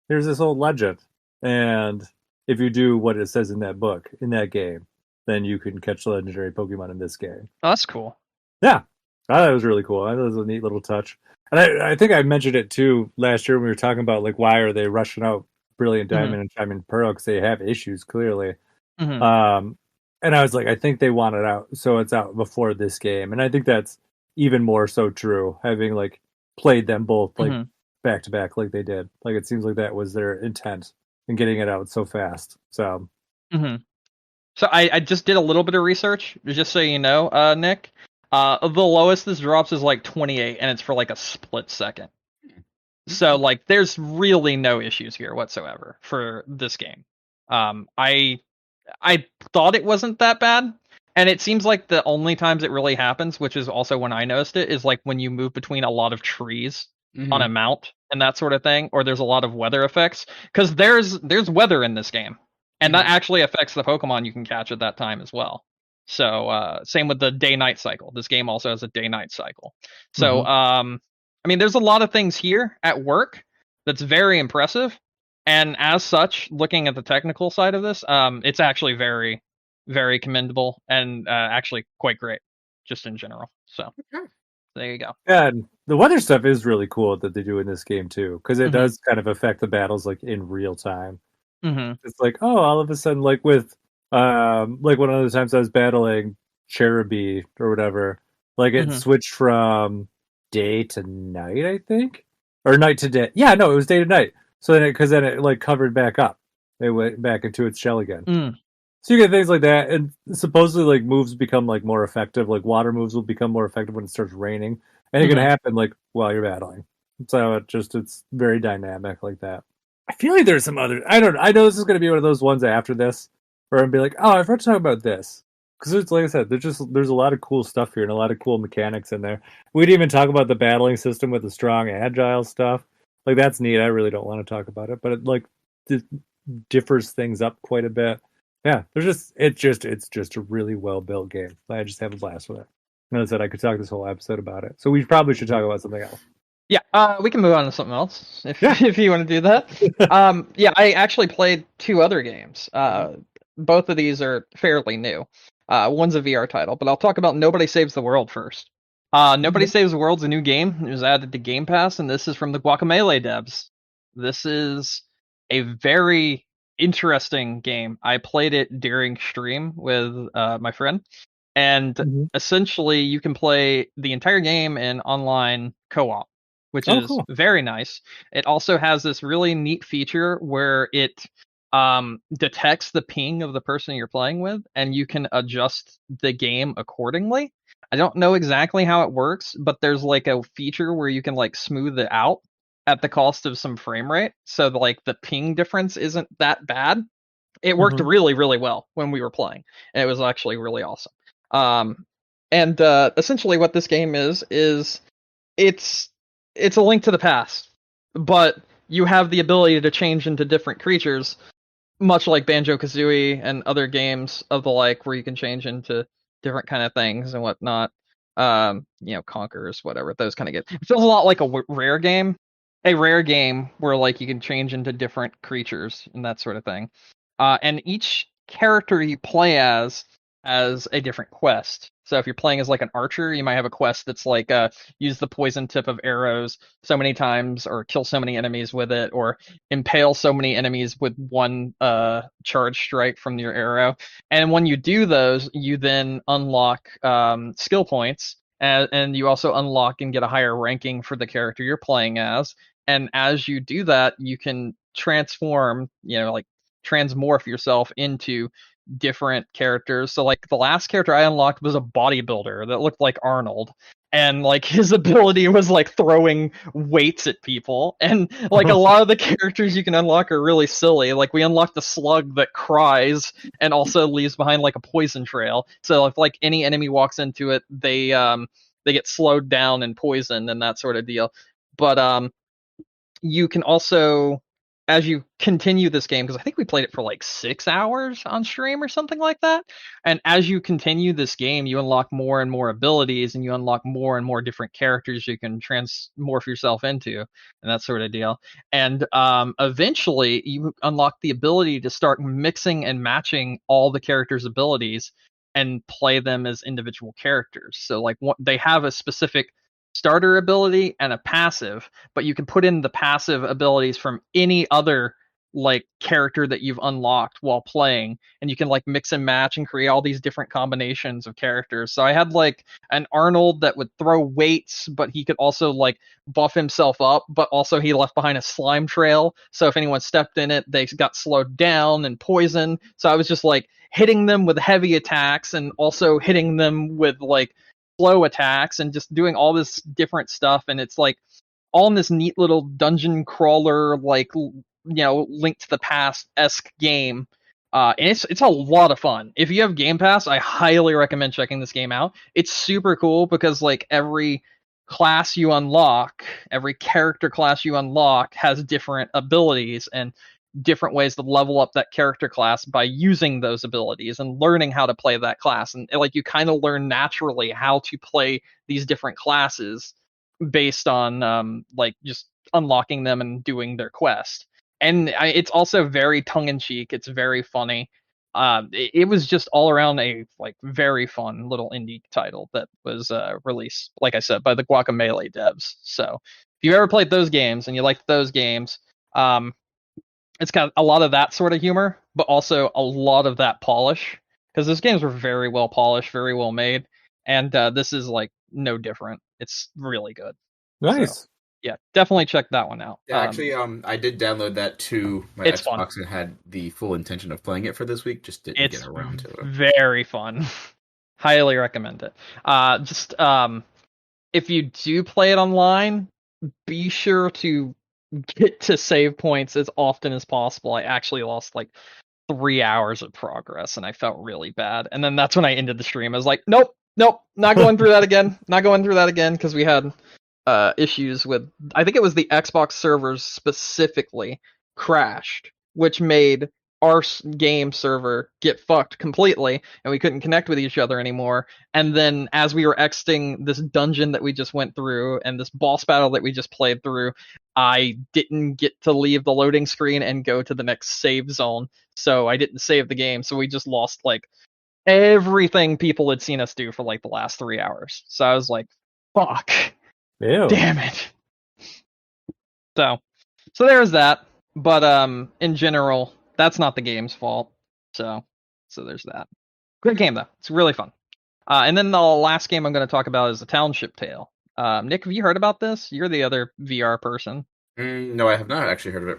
Speaker 1: here's this old legend, and if you do what it says in that book in that game, then you can catch the legendary Pokemon in this game.
Speaker 3: Oh, that's cool.
Speaker 1: Yeah, I thought it was really cool. I thought it was a neat little touch. And I think I mentioned it too last year when we were talking about like why are they rushing out Brilliant Diamond and Shining Pearl, because they have issues clearly. And I was like, I think they want it out, so it's out before this game. And I think that's even more so true, having like played them both like back to back like they did. Like it seems like that was their intent in getting it out so fast. So
Speaker 3: So I just did a little bit of research, just so you know, Nick. The lowest this drops is like 28, and it's for like a split second. So like, there's really no issues here whatsoever for this game. I thought it wasn't that bad, and it seems like the only times it really happens, which is also when I noticed it, is like when you move between a lot of trees on a mount and that sort of thing, or there's a lot of weather effects, because there's weather in this game, and that actually affects the Pokemon you can catch at that time as well. So same with the day-night cycle. This game also has a day-night cycle. So I mean, there's a lot of things here at work that's very impressive. And as such, looking at the technical side of this, it's actually very, very commendable and actually quite great, just in general. So there you go.
Speaker 1: Yeah, and the weather stuff is really cool that they do in this game too, because it does kind of affect the battles like in real time. It's like, oh, all of a sudden, like with like one of the times I was battling Cherubi or whatever, like it switched from day to night, I think, or night to day. Yeah, no, it was day to night. So then, because then it like covered back up, it went back into its shell again. So you get things like that, and supposedly like moves become like more effective. Like water moves will become more effective when it starts raining, and it can happen like while you're battling. So it's very dynamic like that. I feel like there's some other. I know this is going to be one of those ones after this where I'm be like, oh, I forgot to talk about this, because it's like I said, there's a lot of cool stuff here and a lot of cool mechanics in there. We didn't even talk about the battling system with the strong agile stuff. Like that's neat. I really don't want to talk about it, but it like differs things up quite a bit. Yeah, it's just a really well built game. I just have a blast with it. And I said I could talk this whole episode about it, so we probably should talk about something else.
Speaker 3: Yeah, we can move on to something else if you want to do that. Yeah, I actually played 2 other games. Both of these are fairly new. One's a VR title, but I'll talk about Nobody Saves the World first. Nobody Saves the World's a new game. It was added to Game Pass, and this is from the Guacamelee devs. This is a very interesting game. I played it during stream with my friend, and essentially you can play the entire game in online co-op, which is cool. Very nice. It also has this really neat feature where it detects the ping of the person you're playing with, and you can adjust the game accordingly. I don't know exactly how it works, but there's like a feature where you can like smooth it out at the cost of some frame rate, so like the ping difference isn't that bad. It worked really, really well when we were playing, and it was actually really awesome. And essentially what this game is it's a Link to the Past, but you have the ability to change into different creatures, much like Banjo-Kazooie and other games of the like, where you can change into different kind of things and whatnot. Conquerors, whatever, those kind of games. It feels a lot like a rare game where like you can change into different creatures and that sort of thing. And each character you play as has a different quest. So if you're playing as like an archer, you might have a quest that's like use the poison tip of arrows so many times, or kill so many enemies with it, or impale so many enemies with one charge strike from your arrow. And when you do those, you then unlock skill points, and you also unlock and get a higher ranking for the character you're playing as. And as you do that, you can transform, like transmorph yourself into different characters. So like the last character I unlocked was a bodybuilder that looked like Arnold, and like his ability was like throwing weights at people. And like a lot of the characters you can unlock are really silly. Like we unlocked a slug that cries and also leaves behind like a poison trail, so if like any enemy walks into it, they get slowed down and poisoned and that sort of deal. But you can also as you continue this game, because I think we played it for like 6 hours on stream or something like that. And as you continue this game, you unlock more and more abilities, and you unlock more and more different characters you can transmorph yourself into, and that sort of deal. And eventually, you unlock the ability to start mixing and matching all the characters' abilities and play them as individual characters. So like they have a specific starter ability and a passive, but you can put in the passive abilities from any other like character that you've unlocked while playing, and you can like mix and match and create all these different combinations of characters. So I had like an Arnold that would throw weights, but he could also like buff himself up, but also he left behind a slime trail, so if anyone stepped in it, they got slowed down and poisoned. So I was just like hitting them with heavy attacks and also hitting them with like slow attacks and just doing all this different stuff. And it's like all in this neat little dungeon crawler, like, you know, Link to the Past-esque game. And it's a lot of fun. If you have Game Pass, I highly recommend checking this game out. It's super cool because like every class you unlock, every character class you unlock has different abilities and different ways to level up that character class by using those abilities and learning how to play that class. And like you kind of learn naturally how to play these different classes based on like just unlocking them and doing their quest. And it's also very tongue-in-cheek. It's very funny. It was just all around a like very fun little indie title that was released, like I said, by the Guacamelee devs. So if you ever played those games and you liked those games, it's got a lot of that sort of humor, but also a lot of that polish, because those games were very well polished, very well made, and this is like no different. It's really good.
Speaker 1: Nice.
Speaker 3: So, yeah, definitely check that one out.
Speaker 2: Yeah, actually, I did download that to my
Speaker 3: It's
Speaker 2: Xbox
Speaker 3: fun.
Speaker 2: and had the full intention of playing it for this week. Just didn't get around to it.
Speaker 3: Very fun. Highly recommend it. Just if you do play it online, be sure to get to save points as often as possible. I actually lost like 3 hours of progress and I felt really bad. And then that's when I ended the stream. I was like, nope, not going through that again. Not going through that again, because we had issues with, I think it was the Xbox servers specifically crashed, which made our game server get fucked completely, and we couldn't connect with each other anymore. And then as we were exiting this dungeon that we just went through and this boss battle that we just played through, I didn't get to leave the loading screen and go to the next save zone, so I didn't save the game. So we just lost like everything people had seen us do for like the last 3 hours. So I was like, fuck.
Speaker 1: Ew.
Speaker 3: Damn it. So there's that. But in general, that's not the game's fault. So there's that. Great game though. It's really fun. And then the last game I'm going to talk about is the Township Tale. Nick, have you heard about this? You're the other VR person.
Speaker 2: No, I have not actually heard of it.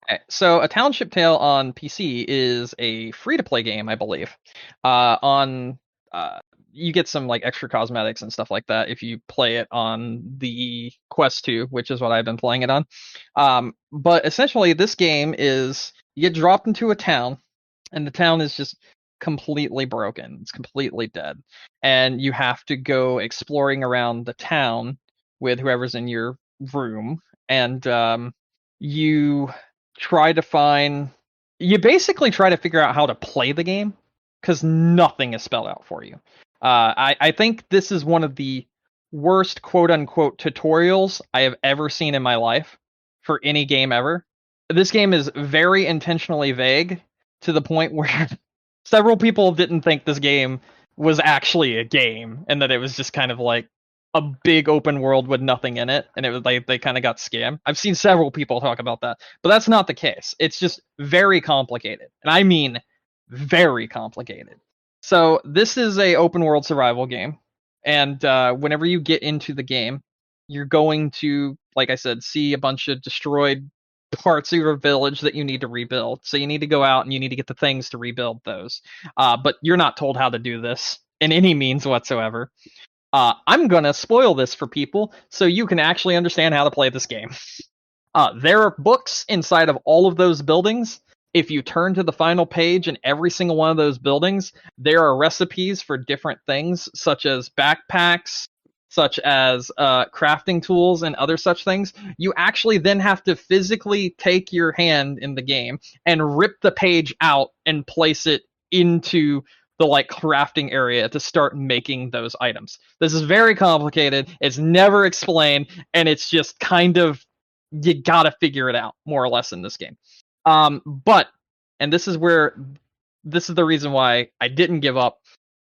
Speaker 3: Okay, so A Township Tale on PC is a free-to-play game, I believe. You get some like extra cosmetics and stuff like that if you play it on the Quest 2, which is what I've been playing it on. But essentially, this game is you get dropped into a town, and the town is just completely broken. It's completely dead, and you have to go exploring around the town with whoever's in your room, and you basically try to figure out how to play the game, because nothing is spelled out for you. I think this is one of the worst quote-unquote tutorials I have ever seen in my life for any game ever. This game is very intentionally vague, to the point where several people didn't think this game was actually a game, and that it was just kind of like a big open world with nothing in it, and it was like they kind of got scammed. I've seen several people talk about that, but that's not the case. It's just very complicated, and I mean very complicated. So this is a open world survival game, and whenever you get into the game, you're going to, like I said, see a bunch of destroyed parts of your village that you need to rebuild. So you need to go out and you need to get the things to rebuild those. But you're not told how to do this in any means whatsoever. I'm going to spoil this for people so you can actually understand how to play this game. There are books inside of all of those buildings. If you turn to the final page in every single one of those buildings, there are recipes for different things, such as backpacks, such as crafting tools and other such things, you actually then have to physically take your hand in the game and rip the page out and place it into the like crafting area to start making those items. This is very complicated. It's never explained, and it's just kind of, you gotta figure it out more or less in this game. But, and this is the reason why I didn't give up.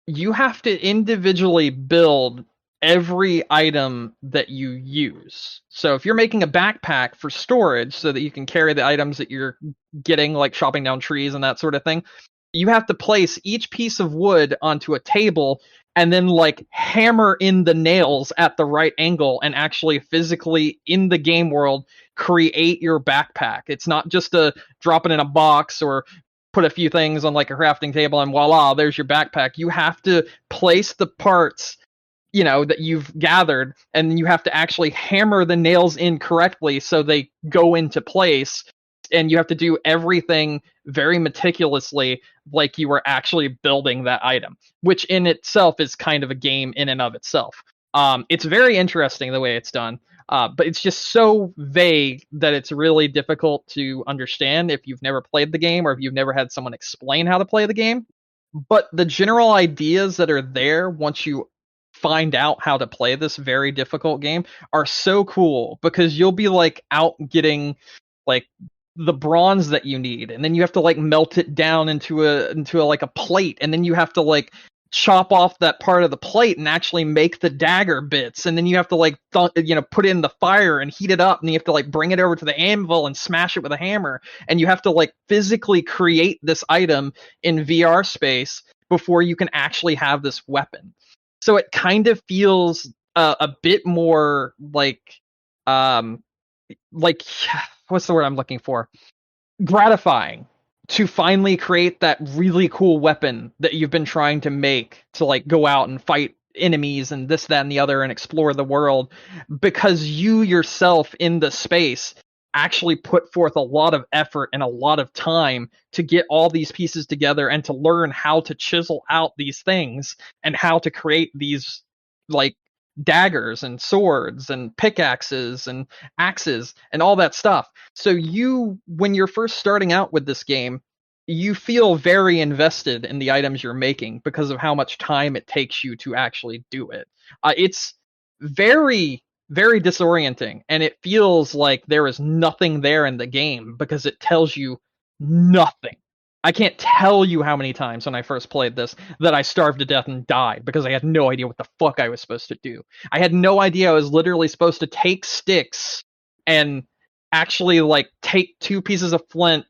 Speaker 3: You have to individually build every item that you use. So if you're making a backpack for storage so that you can carry the items that you're getting, like chopping down trees and that sort of thing, you have to place each piece of wood onto a table and then like hammer in the nails at the right angle and actually physically in the game world create your backpack. It's not just a drop it in a box or put a few things on like a crafting table and voila, there's your backpack. You have to place the parts, you know, that you've gathered, and you have to actually hammer the nails in correctly so they go into place. And you have to do everything very meticulously, like you were actually building that item, which in itself is kind of a game in and of itself. It's very interesting the way it's done, but it's just so vague that it's really difficult to understand if you've never played the game or if you've never had someone explain how to play the game. But the general ideas that are there once you find out how to play this very difficult game are so cool, because you'll be like out getting like the bronze that you need, and then you have to like melt it down into a like a plate, and then you have to like chop off that part of the plate and actually make the dagger bits, and then you have to like put it in the fire and heat it up, and you have to like bring it over to the anvil and smash it with a hammer, and you have to like physically create this item in VR space before you can actually have this weapon. So it kind of feels a bit more like what's the word I'm looking for? Gratifying to finally create that really cool weapon that you've been trying to make to like go out and fight enemies and this, that, and the other and explore the world, because you yourself in the space actually put forth a lot of effort and a lot of time to get all these pieces together and to learn how to chisel out these things and how to create these like daggers and swords and pickaxes and axes and all that stuff. So you, when you're first starting out with this game, you feel very invested in the items you're making because of how much time it takes you to actually do it. It's very, very disorienting, and it feels like there is nothing there in the game because it tells you nothing. I can't tell you how many times when I first played this that I starved to death and died because I had no idea what the fuck I was supposed to do. I had no idea I was literally supposed to take sticks and actually like take 2 pieces of flint,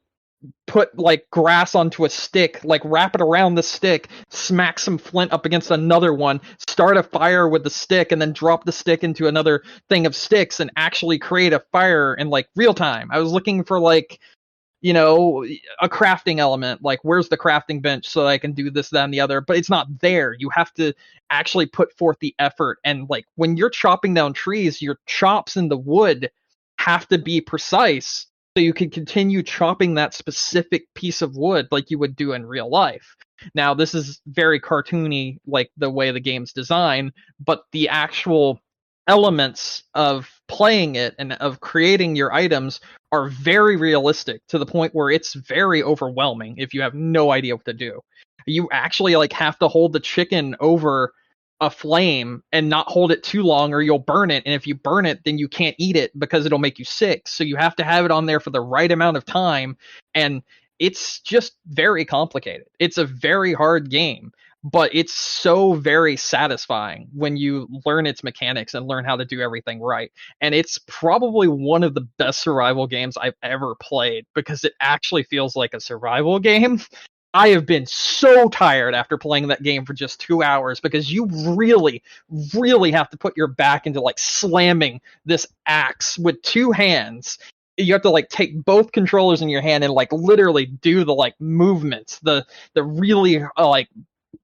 Speaker 3: put like grass onto a stick, like wrap it around the stick, smack some flint up against another one, start a fire with the stick, and then drop the stick into another thing of sticks and actually create a fire in like real time. I was looking for like, you know, a crafting element, like where's the crafting bench so I can do this, that, and the other, but it's not there. You have to actually put forth the effort, and like when you're chopping down trees, your chops in the wood have to be precise so you can continue chopping that specific piece of wood like you would do in real life. Now, this is very cartoony, like the way the game's designed, but the actual elements of playing it and of creating your items are very realistic, to the point where it's very overwhelming if you have no idea what to do. You actually like have to hold the chicken over a flame and not hold it too long or you'll burn it, and if you burn it then you can't eat it because it'll make you sick. So you have to have it on there for the right amount of time, and it's just very complicated. It's a very hard game, but it's so very satisfying when you learn its mechanics and learn how to do everything right. And it's probably one of the best survival games I've ever played because it actually feels like a survival game. I have been so tired after playing that game for just 2 hours because you really, really have to put your back into like slamming this axe with 2 hands. You have to like take both controllers in your hand and like literally do the like movements, the really like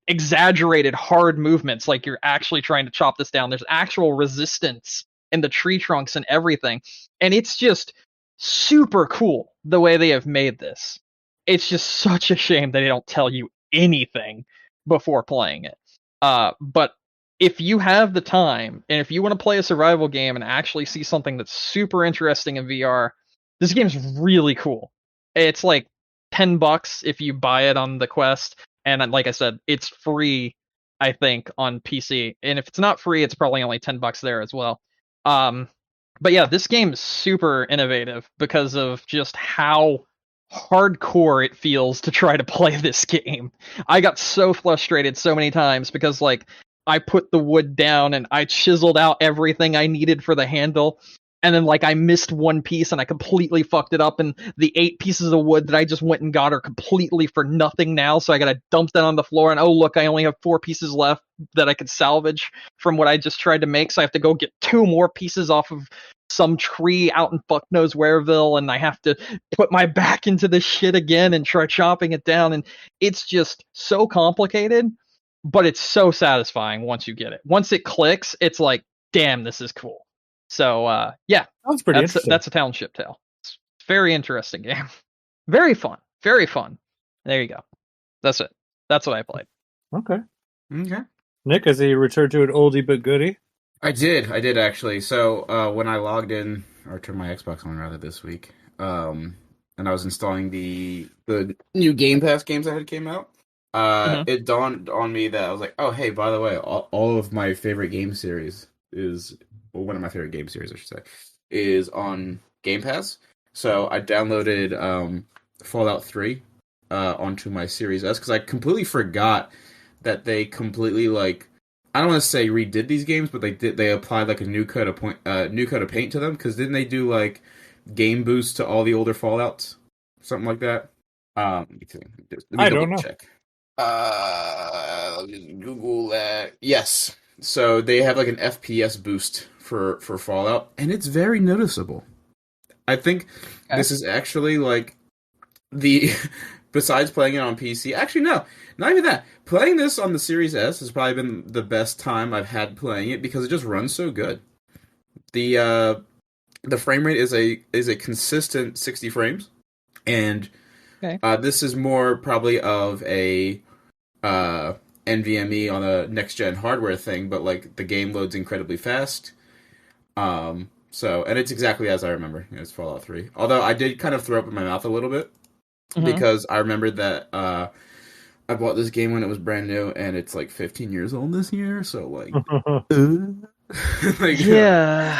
Speaker 3: exaggerated hard movements, like you're actually trying to chop this down. There's actual resistance in the tree trunks and everything, and it's just super cool the way they have made this. It's just such a shame that they don't tell you anything before playing it. But if you have the time and if you want to play a survival game and actually see something that's super interesting in VR, this game's really cool. It's like $10 if you buy it on the Quest, and like I said, it's free, I think, on PC. And if it's not free, it's probably only $10 there as well. But yeah, this game is super innovative because of just how hardcore it feels to try to play this game. I got so frustrated so many times because like I put the wood down and I chiseled out everything I needed for the handle, and then like I missed one piece and I completely fucked it up, and the 8 pieces of wood that I just went and got are completely for nothing now, so I gotta dump that on the floor, and oh look, I only have 4 pieces left that I could salvage from what I just tried to make, so I have to go get 2 more pieces off of some tree out in fuck knows whereville, and I have to put my back into this shit again and try chopping it down, and it's just so complicated, but it's so satisfying once you get it. Once it clicks, it's like, damn, this is cool. So yeah,
Speaker 1: that's pretty interesting.
Speaker 3: That's a Township Tale. It's a very interesting game. Very fun. Very fun. There you go. That's it. That's what I played.
Speaker 1: Okay.
Speaker 2: Okay.
Speaker 1: Nick, has he returned to an oldie but goodie?
Speaker 2: I did actually. So when I logged in, or turned my Xbox on rather this week, and I was installing the new Game Pass games that had came out, it dawned on me that I was like, oh hey, by the way, all of my favorite game series one of my favorite game series, I should say, is on Game Pass. So I downloaded Fallout 3 onto my Series S because I completely forgot that they completely like, I don't want to say redid these games, but they applied like a new coat of paint to them, because didn't they do like game boosts to all the older Fallouts, something like that? Let me
Speaker 1: I don't know.
Speaker 2: check. I'll just Google that. Yes, so they have like an FPS boost for Fallout, and it's very noticeable. I think this is actually like besides playing it on PC. Actually, no, not even that. Playing this on the Series S has probably been the best time I've had playing it because it just runs so good. The frame rate is a consistent 60 frames, and this is more probably of a NVMe on a next gen hardware thing, but like the game loads incredibly fast. So, and it's exactly as I remember. It's Fallout 3. Although I did kind of throw up in my mouth a little bit because I remembered that I bought this game when it was brand new, and it's like 15 years old this year. So like, like
Speaker 3: yeah,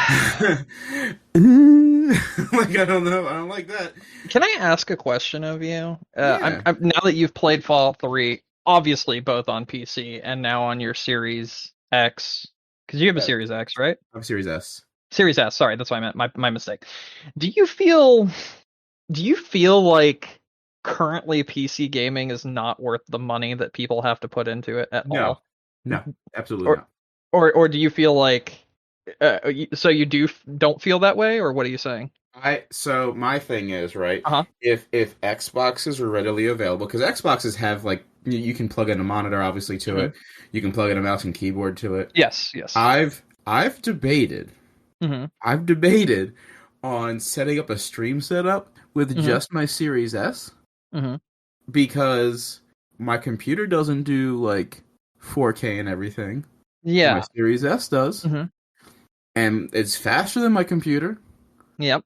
Speaker 2: like I don't know, I don't like that.
Speaker 3: Can I ask a question of you? I'm now that you've played Fallout 3, obviously both on PC and now on your Series X, because you have a Series X, right?
Speaker 2: I have Series S.
Speaker 3: Series S. Sorry, that's what I meant. My mistake. Do you feel like currently PC gaming is not worth the money that people have to put into it at all?
Speaker 2: No, absolutely not.
Speaker 3: Or do you feel like so you don't feel that way, or what are you saying?
Speaker 2: So my thing is, right, if Xboxes are readily available, because Xboxes have like, you can plug in a monitor obviously to it, you can plug in a mouse and keyboard to it.
Speaker 3: Yes.
Speaker 2: I've debated on setting up a stream setup with just my Series S, because my computer doesn't do like 4K and everything. Yeah, my Series S does, and it's faster than my computer.
Speaker 3: Yep.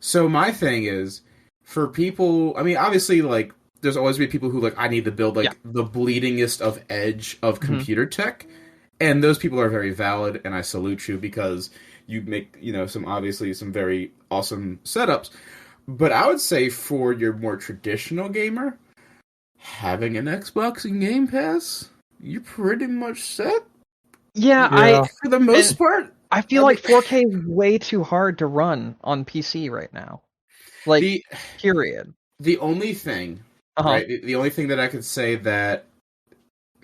Speaker 2: So my thing is, for people, I mean, obviously, like, there's always be people who like, I need to build like the bleedingest of edge of computer tech, and those people are very valid, and I salute you because you make, some very awesome setups. But I would say for your more traditional gamer, having an Xbox and Game Pass, you're pretty much set.
Speaker 3: Yeah.
Speaker 2: For the most part.
Speaker 3: I feel like 4K is way too hard to run on PC right now. Like, period.
Speaker 2: The only thing, right? The only thing that I could say that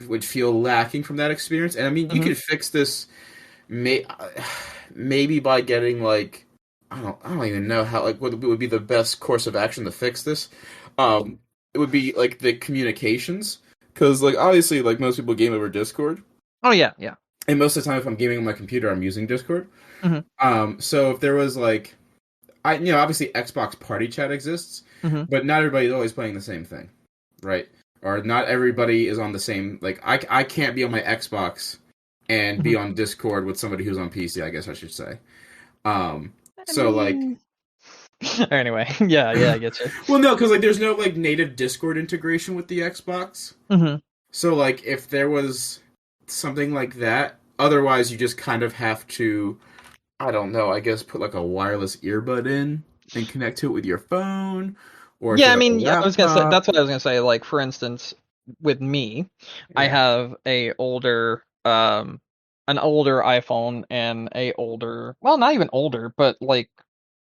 Speaker 2: would feel lacking from that experience, and I mean, you could fix this maybe by getting like, I don't even know how, like, what would be the best course of action to fix this. It would be like the communications, because like obviously like most people game over Discord.
Speaker 3: Oh yeah.
Speaker 2: And most of the time, if I'm gaming on my computer, I'm using Discord. So if there was like, obviously Xbox Party Chat exists, but not everybody's always playing the same thing, right? Or not everybody is on the same, like, I can't be on my Xbox and be on Discord with somebody who's on PC, I guess I should say.
Speaker 3: Anyway, yeah, I get you.
Speaker 2: Well, no, because like there's no like native Discord integration with the Xbox. So like if there was something like that, otherwise you just kind of have to, I don't know, I guess put like a wireless earbud in and connect to it with your phone. Or
Speaker 3: yeah, I mean, I was gonna say that's what I was gonna say. Like for instance, with me, I have an older iPhone and not even older, but like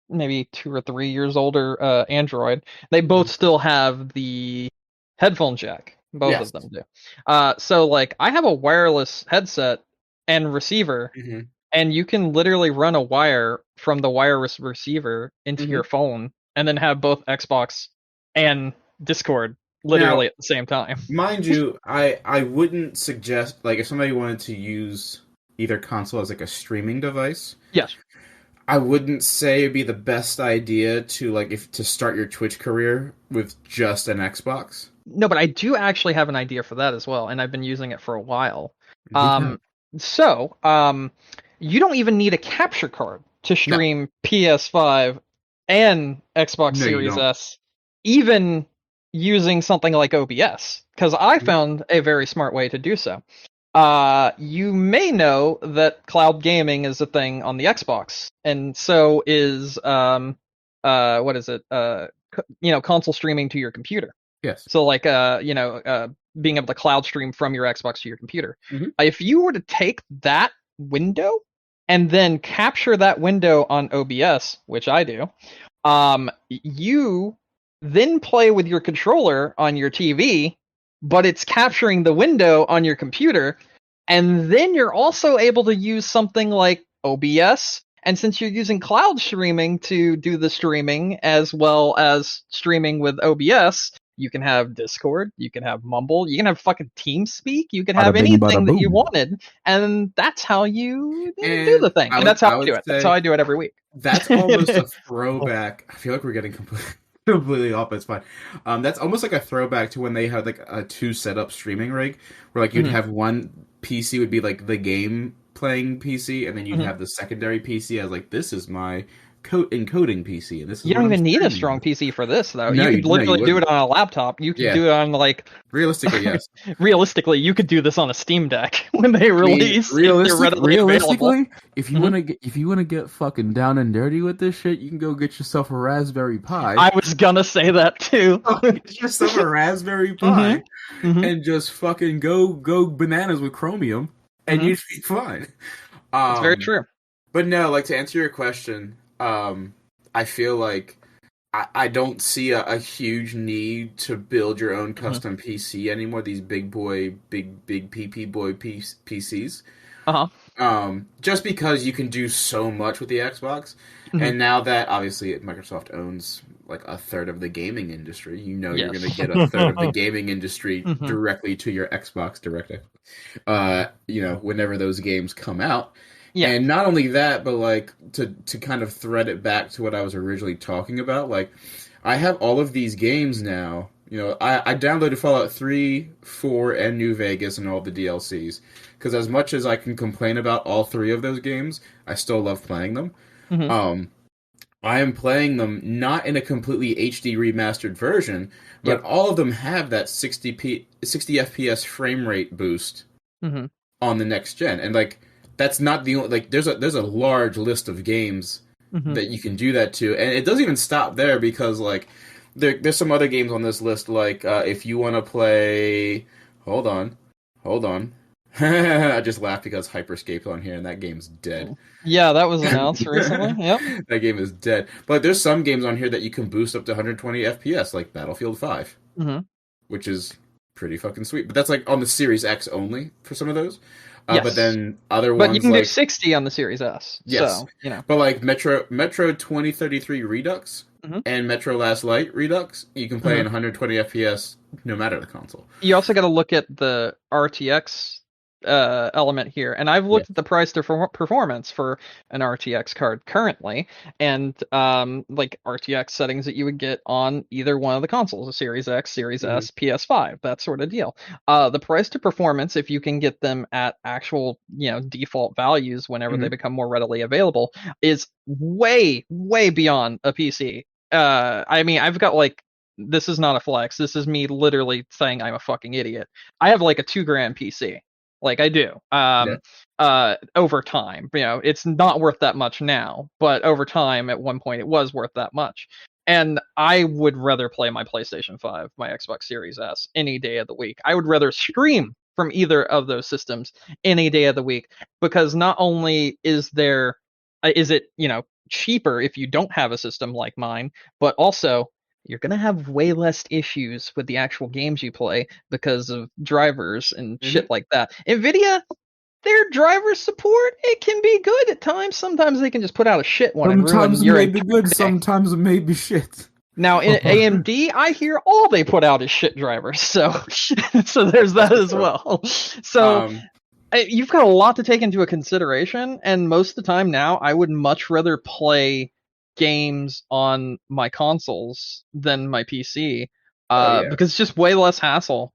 Speaker 3: maybe 2 or 3 years older Android. They both still have the headphone jack. Both of them do. So like I have a wireless headset and receiver, and you can literally run a wire from the wireless receiver into your phone, and then have both Xbox and Discord literally at the same time.
Speaker 2: Mind you, I wouldn't suggest, like, if somebody wanted to use either console as like a streaming device.
Speaker 3: Yes.
Speaker 2: I wouldn't say it'd be the best idea to start your Twitch career with just an Xbox.
Speaker 3: No, but I do actually have an idea for that as well, and I've been using it for a while. You don't even need a capture card to stream PS5 and Xbox Series S, even using something like OBS, because I found a very smart way to do so. You may know that cloud gaming is a thing on the Xbox, and so is console streaming to your computer.
Speaker 2: Yes.
Speaker 3: So like being able to cloud stream from your Xbox to your computer. If you were to take that window and then capture that window on OBS, which I do, you then play with your controller on your TV, but it's capturing the window on your computer, and then you're also able to use something like OBS, and since you're using cloud streaming to do the streaming as well as streaming with OBS, you can have Discord, you can have Mumble, you can have fucking TeamSpeak, you can have anything that you wanted, and that's how you do the thing. And that's how I do it. That's how I do it every week.
Speaker 2: That's almost a throwback. I feel like we're getting completely off, but it's fine. That's almost like a throwback to when they had like a 2 setup streaming rig, where like you'd have one PC would be like the game playing PC, and then you'd have the secondary PC as like, this is my encoding PC, and this is
Speaker 3: you don't even need a strong PC for this though. You could literally do it on a laptop. You could do it on like
Speaker 2: realistically, yes.
Speaker 3: Realistically, you could do this on a Steam Deck when they release.
Speaker 2: Realistically, if you want to get fucking down and dirty with this shit, you can go get yourself a Raspberry Pi.
Speaker 3: I was gonna say that too.
Speaker 2: Get yourself a Raspberry Pi and just fucking go bananas with Chromium, and you'd be fine.
Speaker 3: It's very true.
Speaker 2: But no, like, to answer your question, I feel like I don't see a huge need to build your own custom PC anymore. These big PP boy PCs. Just because you can do so much with the Xbox, and now that obviously Microsoft owns like a third of the gaming industry, you're going to get a third of the gaming industry directly to your Xbox directly. Whenever those games come out. Yeah. And not only that, but like to kind of thread it back to what I was originally talking about, like I have all of these games now. I downloaded Fallout 3, 4, and New Vegas and all the DLCs, because as much as I can complain about all 3 of those games, I still love playing them. I am playing them not in a completely HD remastered version, but all of them have that 60 FPS frame rate boost on the next gen, and like. That's not the only, like, there's a large list of games that you can do that to, and it doesn't even stop there, because like there's some other games on this list, like if you want to play, hold on, I just laughed because Hyperscape's on here, and that game's dead.
Speaker 3: Yeah, that was announced recently. Yep,
Speaker 2: that game is dead. But there's some games on here that you can boost up to 120 FPS, like Battlefield 5, which is pretty fucking sweet. But that's like on the Series X only for some of those.
Speaker 3: Yes.
Speaker 2: But then other ones,
Speaker 3: but you can do 60 on the Series S.
Speaker 2: Yes,
Speaker 3: so,
Speaker 2: But like Metro 2033 Redux and Metro Last Light Redux, you can play in 120 FPS no matter the console.
Speaker 3: You also got to look at the RTX element here, and I've looked at the price to performance for an RTX card currently, and like RTX settings that you would get on either one of the consoles, a Series X, Series S, PS5, that sort of deal. The price to performance, if you can get them at actual, default values whenever they become more readily available, is way, way beyond a PC. I mean, I've got like, this is not a flex. This is me literally saying I'm a fucking idiot. I have like a $2,000 PC. Like I do. Over time, it's not worth that much now, but over time, at one point, it was worth that much. And I would rather play my PlayStation 5, my Xbox Series S, any day of the week. I would rather stream from either of those systems any day of the week, because not only is it cheaper if you don't have a system like mine, but also you're going to have way less issues with the actual games you play because of drivers and shit like that. NVIDIA, their driver support, it can be good at times. Sometimes they can just put out a shit one.
Speaker 4: Sometimes it may be good, sometimes it may be shit.
Speaker 3: Now, in AMD, I hear all they put out is shit drivers, so there's that as well. So you've got a lot to take into consideration, and most of the time now, I would much rather play games on my consoles than my PC, because it's just way less hassle.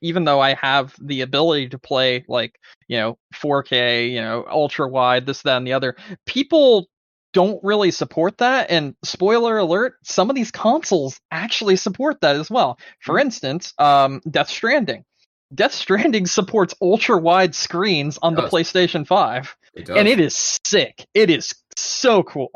Speaker 3: Even though I have the ability to play like 4K, ultra wide, this, that, and the other, people don't really support that. And spoiler alert, some of these consoles actually support that as well. For instance, Death Stranding. Death Stranding supports ultra wide screens on the PlayStation 5, and it is sick. It is so cool.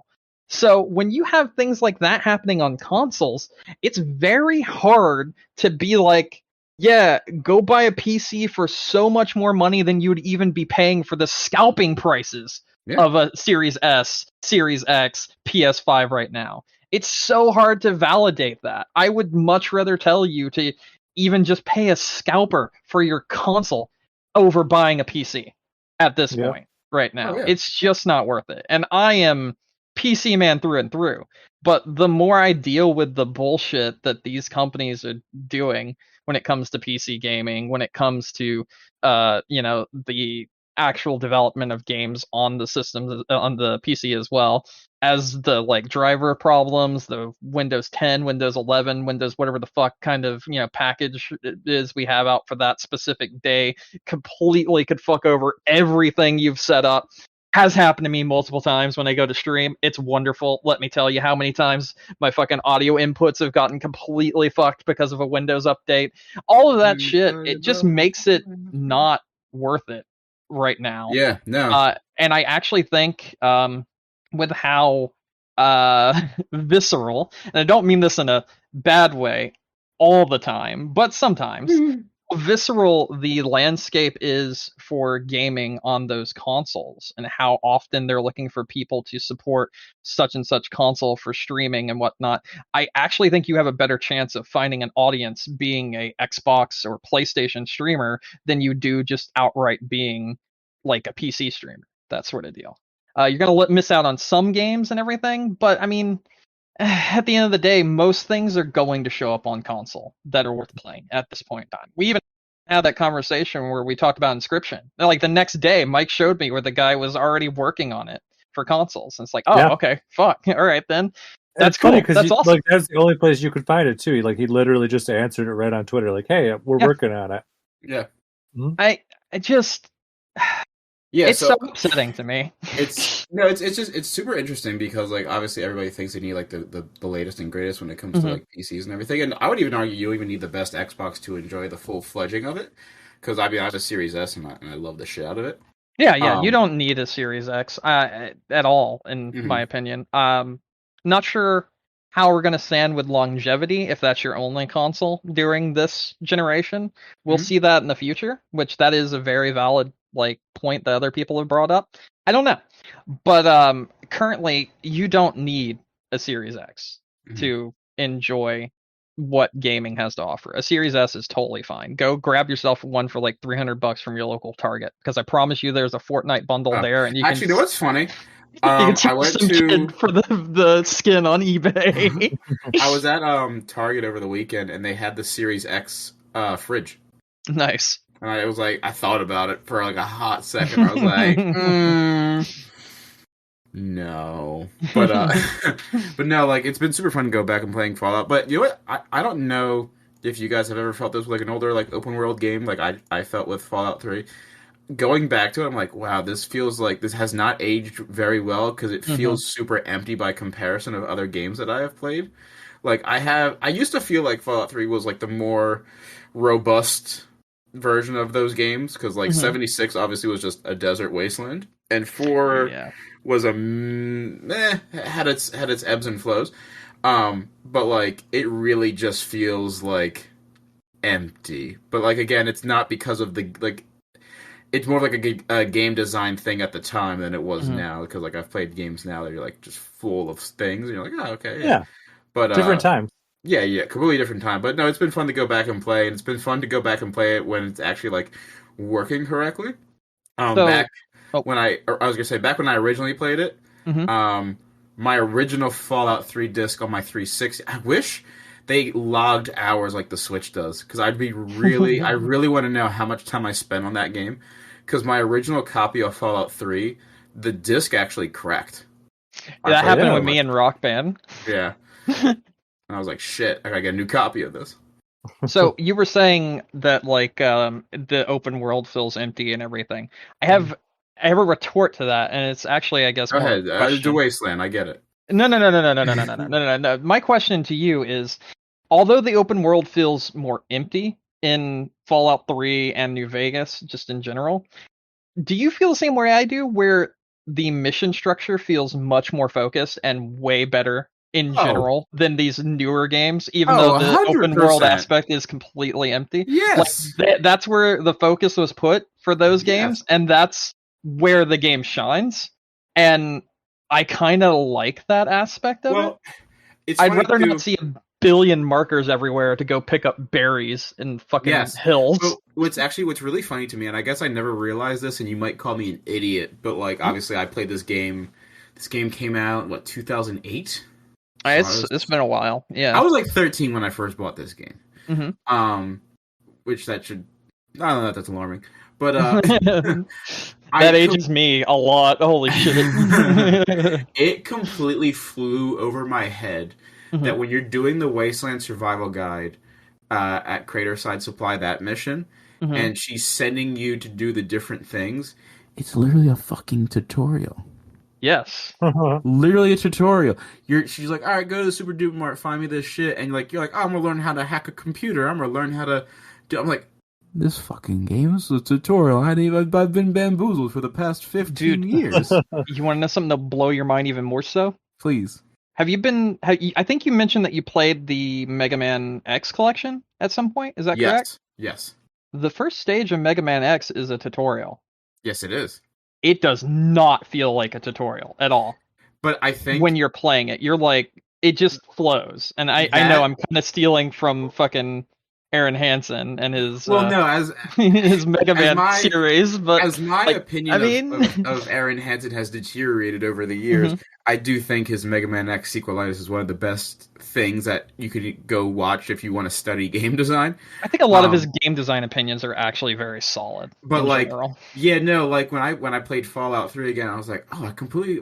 Speaker 3: So when you have things like that happening on consoles, it's very hard to be like, yeah, go buy a PC for so much more money than you would even be paying for the scalping prices of a Series S, Series X, PS5 right now. It's so hard to validate that. I would much rather tell you to even just pay a scalper for your console over buying a PC at this point right now. It's just not worth it. And I am PC man through and through, but the more I deal with the bullshit that these companies are doing when it comes to PC gaming, when it comes to the actual development of games on the systems, on the PC as well, as the like driver problems, the Windows 10, Windows 11, Windows whatever the fuck kind of package it is we have out for that specific day, completely could fuck over everything you've set up. Has happened to me multiple times when I go to stream. It's wonderful. Let me tell you how many times my fucking audio inputs have gotten completely fucked because of a Windows update. All of that shit, it just makes it not worth it right now.
Speaker 2: Yeah, no.
Speaker 3: And I actually think with how visceral, and I don't mean this in a bad way all the time, but sometimes, visceral the landscape is for gaming on those consoles, and how often they're looking for people to support such and such console for streaming and whatnot. I actually think you have a better chance of finding an audience being a Xbox or PlayStation streamer than you do just outright being like a PC streamer, that sort of deal. You're going to miss out on some games and everything, but I mean, at the end of the day, most things are going to show up on console that are worth playing at this point in time. We even had that conversation where we talked about Inscription. Like the next day, Mike showed me where the guy was already working on it for consoles. And it's like, okay, fuck. All right, then. That's cool. That's awesome.
Speaker 1: Like, that's the only place you could find it, too. Like, he literally just answered it right on Twitter. Like, hey, we're working on it.
Speaker 2: Yeah.
Speaker 3: Mm-hmm. I just... Yeah, it's so upsetting to me.
Speaker 2: It's super interesting because like obviously everybody thinks they need like the latest and greatest when it comes to like PCs and everything, and I would even argue you don't even need the best Xbox to enjoy the full fledging of it. Because I mean, I have a Series S and I love the shit out of it.
Speaker 3: Yeah, you don't need a Series X at all, in my opinion. Not sure how we're gonna stand with longevity if that's your only console during this generation. We'll see that in the future, which that is a very valid like point that other people have brought up. I don't know, but currently you don't need a Series X to enjoy what gaming has to offer. A Series S is totally fine. Go grab yourself one for like $300 from your local Target, because I promise you there's a Fortnite bundle there, and you
Speaker 2: actually
Speaker 3: can
Speaker 2: know what's funny.
Speaker 3: I went to for the skin on eBay.
Speaker 2: I was at Target over the weekend, and they had the Series X fridge.
Speaker 3: Nice.
Speaker 2: And I was like, I thought about it for like a hot second. I was like, no. But but no, like it's been super fun to go back and playing Fallout. But you know what? I don't know if you guys have ever felt this with like an older like open world game like I felt with Fallout 3. Going back to it, I'm like, wow, this feels like this has not aged very well because it feels super empty by comparison of other games that I have played. Like I used to feel like Fallout 3 was like the more robust version of those games because like 76 obviously was just a desert wasteland, and 4 was had its ebbs and flows, but like it really just feels like empty. But like again, it's not because of the like. It's more like a game design thing at the time than it was now because like I've played games now that you're like just full of things and you're like, oh okay, yeah. But
Speaker 1: different times.
Speaker 2: Yeah, completely different time. But no, it's been fun to go back and play, and it's been fun to go back and play it when it's actually like working correctly. Back when I was gonna say back when I originally played it, my original Fallout 3 disc on my 360. I wish they logged hours like the Switch does, because I really want to know how much time I spent on that game. Because my original copy of Fallout 3, the disc actually cracked.
Speaker 3: That happened with me in Rock Band.
Speaker 2: Yeah. And I was like, shit, I gotta get a new copy of this.
Speaker 3: So you were saying that like the open world feels empty and everything. I have a retort to that, and it's actually, I guess,
Speaker 2: go ahead. It's a wasteland. I get it.
Speaker 3: No. My question to you is, although the open world feels more empty in Fallout 3 and New Vegas, just in general, do you feel the same way I do, where the mission structure feels much more focused and way better in general than these newer games, even though the 100%. Open world aspect is completely empty?
Speaker 2: Yes.
Speaker 3: Like, that's where the focus was put for those games, and that's where the game shines. And I kind of like that aspect of it. I'd rather not see a billion markers everywhere to go pick up berries in fucking hills.
Speaker 2: So what's really funny to me, and I guess I never realized this, and you might call me an idiot, but like obviously I played this game. This game came out in 2008.
Speaker 3: It's been a while. Yeah,
Speaker 2: I was like 13 when I first bought this game. Which that should, I don't know if that's alarming, but
Speaker 3: that ages me a lot. Holy shit!
Speaker 2: It completely flew over my head that when you're doing the Wasteland Survival Guide at Craterside Supply, that mission, and she's sending you to do the different things,
Speaker 4: it's literally a fucking tutorial.
Speaker 3: Yes.
Speaker 4: Literally a tutorial.
Speaker 2: She's like, all right, go to the Super Duper Mart, find me this shit, and you're like, oh, I'm gonna learn how to hack a computer. I'm gonna learn how to do. I'm like,
Speaker 4: this fucking game is a tutorial. I've been bamboozled for the past 15 years.
Speaker 3: You want to know something that'll blow your mind even more so?
Speaker 4: Please.
Speaker 3: I think you mentioned that you played the Mega Man X collection at some point. Is that correct?
Speaker 2: Yes.
Speaker 3: The first stage of Mega Man X is a tutorial.
Speaker 2: Yes, it is.
Speaker 3: It does not feel like a tutorial at all.
Speaker 2: But I think
Speaker 3: when you're playing it, you're like, it just flows. And I know I'm kind of stealing from fucking Aaron Hansen and his his Mega Man series, but
Speaker 2: as my opinion of Aaron Hansen has deteriorated over the years, I do think his Mega Man X Sequelitis is one of the best things that you could go watch if you want to study game design.
Speaker 3: I think a lot of his game design opinions are actually very solid.
Speaker 2: But like, like when I played Fallout 3 again, I was like, oh, I completely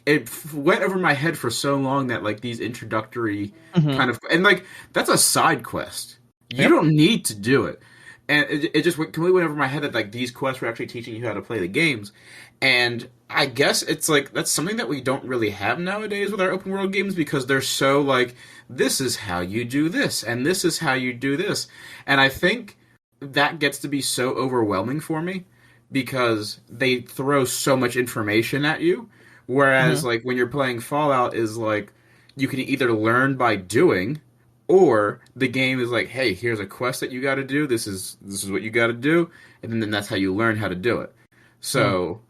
Speaker 2: it went over my head for so long that like these introductory kind of, and like that's a side quest. You don't need to do it. And it just completely went over my head that like these quests were actually teaching you how to play the games. And I guess it's like that's something that we don't really have nowadays with our open world games, because they're so like, this is how you do this and this is how you do this. And I think that gets to be so overwhelming for me because they throw so much information at you. Whereas like when you're playing Fallout is like you can either learn by doing, or the game is like, hey, here's a quest that you got to do. This is what you got to do, and then that's how you learn how to do it. So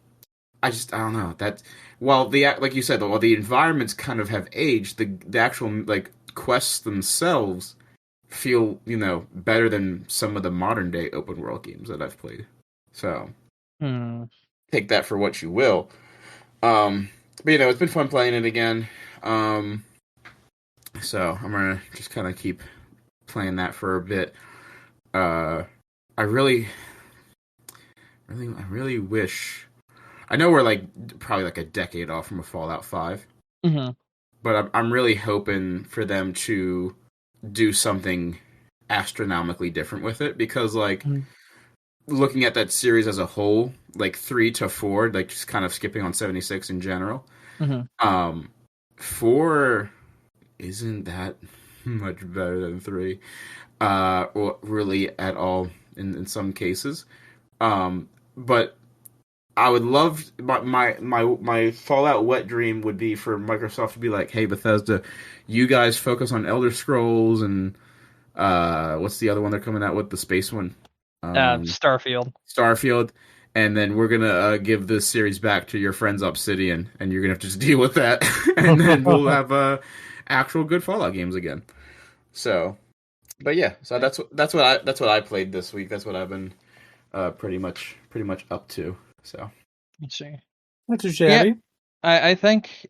Speaker 2: I don't know that. While like you said, while the environments kind of have aged, the actual like quests themselves feel better than some of the modern day open world games that I've played. So take that for what you will. But it's been fun playing it again. So I'm gonna just kind of keep playing that for a bit. I really wish. I know we're like probably like a decade off from a Fallout 5, but I'm really hoping for them to do something astronomically different with it, because like looking at that series as a whole, like 3 to 4, like just kind of skipping on 76 in general, 4 isn't that much better than 3, or really at all in some cases. But I would love my Fallout wet dream would be for Microsoft to be like, hey, Bethesda, you guys focus on Elder Scrolls and what's the other one they're coming out with, the space one?
Speaker 3: Starfield,
Speaker 2: and then we're gonna give this series back to your friends Obsidian, and you're gonna have to just deal with that, and then we'll have actual good Fallout games again. So, but yeah, so that's what I played this week. That's what I've been pretty much up to. So
Speaker 3: let's see.
Speaker 1: Not too shabby.
Speaker 3: Yeah, I think,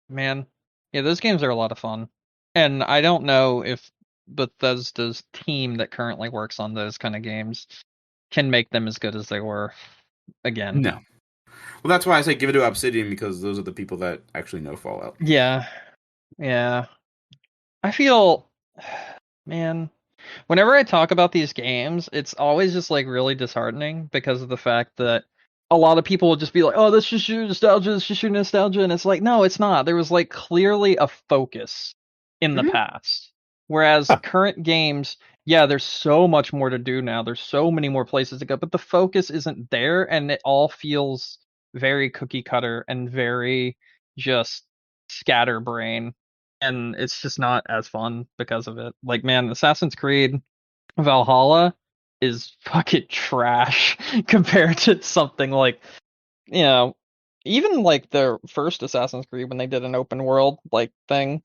Speaker 3: man, yeah, those games are a lot of fun, and I don't know if Bethesda's team that currently works on those kind of games can make them as good as they were again.
Speaker 2: No. Well, that's why I say give it to Obsidian, because those are the people that actually know Fallout.
Speaker 3: Yeah. I feel, man, whenever I talk about these games, it's always just like really disheartening because of the fact that a lot of people will just be like, oh, that's just your nostalgia, that's just your nostalgia. And it's like, no, it's not. There was like clearly a focus in the past. Whereas current games, yeah, there's so much more to do now. There's so many more places to go, but the focus isn't there, and it all feels very cookie cutter and very just scatterbrain. And it's just not as fun because of it. Like, man, Assassin's Creed Valhalla is fucking trash compared to something like, even like the first Assassin's Creed when they did an open world like thing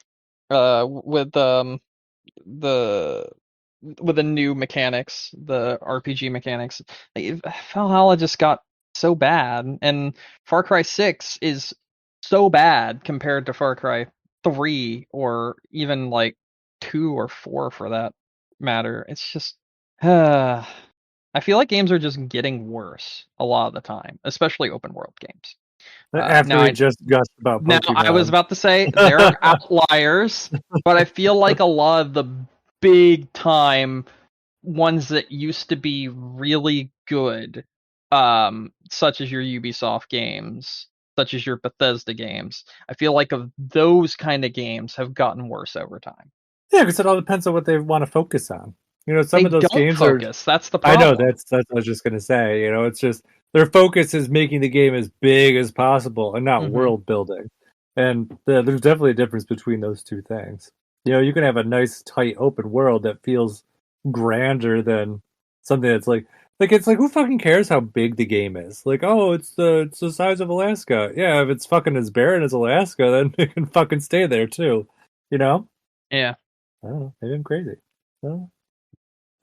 Speaker 3: with the new mechanics, the RPG mechanics. Valhalla just got so bad, and Far Cry 6 is so bad compared to Far Cry 3 or even like 2 or 4 for that matter. It's just I feel like games are just getting worse a lot of the time, especially open world games.
Speaker 1: After we just gushed about Pokemon.
Speaker 3: Now, I was about to say there are outliers, but I feel like a lot of the big time ones that used to be really good, such as your Ubisoft games, such as your Bethesda games, I feel like of those kind of games have gotten worse over time.
Speaker 1: Yeah, because it all depends on what they want to focus on. Some of those games
Speaker 3: focus. That's the problem.
Speaker 1: I know, that's what I was just gonna say. It's just their focus is making the game as big as possible and not world building. And there's definitely a difference between those two things. You can have a nice tight open world that feels grander than something that's like it's like, who fucking cares how big the game is? Like, oh, it's the size of Alaska. Yeah, if it's fucking as barren as Alaska, then it can fucking stay there too.
Speaker 3: Yeah.
Speaker 1: I don't know. Maybe I'm crazy. But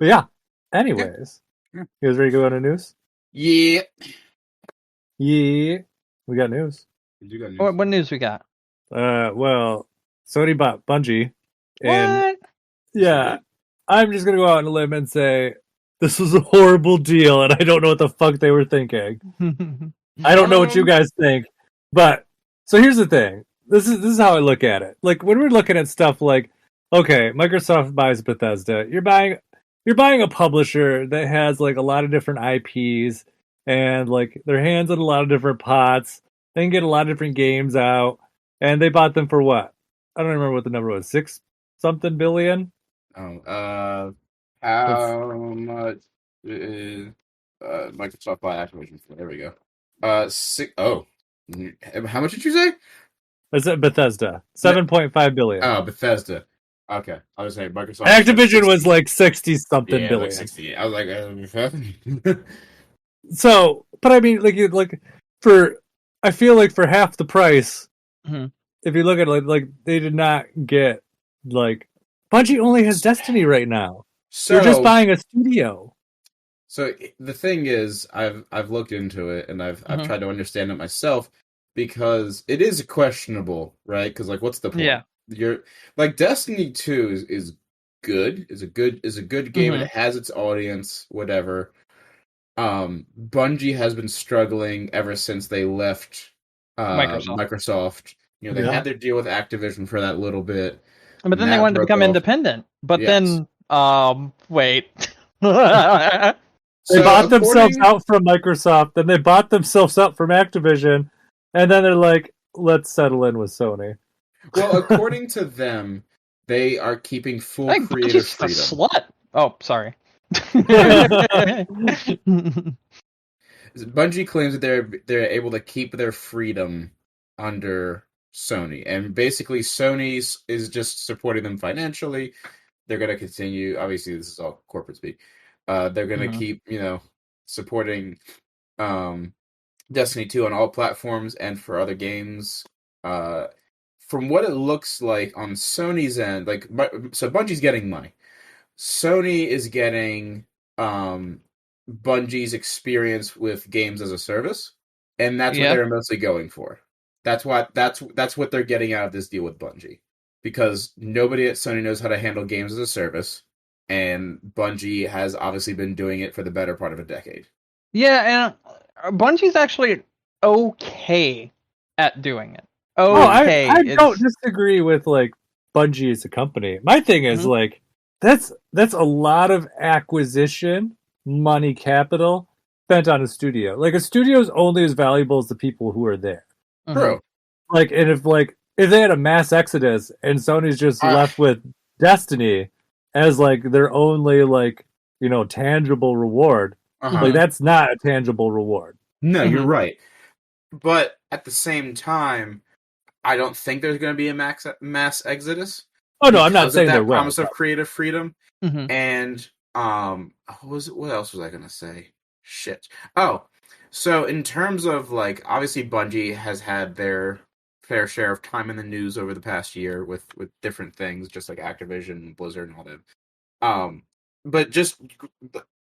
Speaker 1: yeah. Anyways, you guys ready to go on to news?
Speaker 2: Yeah.
Speaker 1: We got news.
Speaker 2: You got news.
Speaker 3: What news we got?
Speaker 1: Well, Sony bought Bungie.
Speaker 3: What?
Speaker 1: Yeah, I'm just gonna go out on a limb and say this was a horrible deal, and I don't know what the fuck they were thinking. I don't know what you guys think, but so here's the thing. This is how I look at it. Like, when we're looking at stuff like, okay, Microsoft buys Bethesda, you're buying a publisher that has like a lot of different IPs and like their hands in a lot of different pots. They can get a lot of different games out, and they bought them for what? I don't remember what the number was. 6-something billion.
Speaker 2: How much is Microsoft buy Activision for? There we go. How much did you say?
Speaker 1: I said Bethesda. 7.5 billion.
Speaker 2: Oh, Bethesda. Okay, I was saying Microsoft.
Speaker 1: Activision was like 60-something billion.
Speaker 2: Like 60. I was like,
Speaker 1: So, but I mean, I feel like for half the price, if you look at it, like they did not get like Bungie only has Destiny right now. So they're just buying a studio.
Speaker 2: So the thing is, I've looked into it and I've tried to understand it myself, because it is questionable, right? Because like, what's the point?
Speaker 3: Yeah.
Speaker 2: You're like, Destiny 2 is good. Is a good game.
Speaker 3: Mhm.
Speaker 2: It has its audience, whatever. Bungie has been struggling ever since they left Microsoft. You know, they had their deal with Activision for that little bit.
Speaker 3: But then they wanted to become independent. But then, wait.
Speaker 1: They bought themselves out from Microsoft, then they bought themselves out from Activision, and then they're like, let's settle in with Sony.
Speaker 2: Well, according to them, they are keeping full creative freedom.
Speaker 3: A slut. Oh, sorry.
Speaker 2: Bungie claims that they're able to keep their freedom under Sony, and basically Sony is just supporting them financially. They're going to continue. Obviously, this is all corporate speak. They're going to keep, supporting Destiny 2 on all platforms and for other games. From what it looks like on Sony's end, so Bungie's getting money. Sony is getting Bungie's experience with games as a service, and that's what they're mostly going for. That's what they're getting out of this deal with Bungie, because nobody at Sony knows how to handle games as a service, and Bungie has obviously been doing it for the better part of a decade.
Speaker 3: Yeah, and Bungie's actually okay at doing it.
Speaker 1: I don't disagree with Bungie as a company. My thing is that's a lot of acquisition money capital spent on a studio. A studio is only as valuable as the people who are there.
Speaker 2: True.
Speaker 1: And if they had a mass exodus and Sony's just left with Destiny as their only tangible reward, that's not a tangible reward.
Speaker 2: No, you're right. But at the same time, I don't think there's going to be a mass exodus.
Speaker 1: Oh no, I'm not saying there will.
Speaker 2: Promise of creative freedom, and what else was I going to say? Shit. Oh, so in terms of obviously Bungie has had their fair share of time in the news over the past year with different things, just like Activision, Blizzard, and all that. But just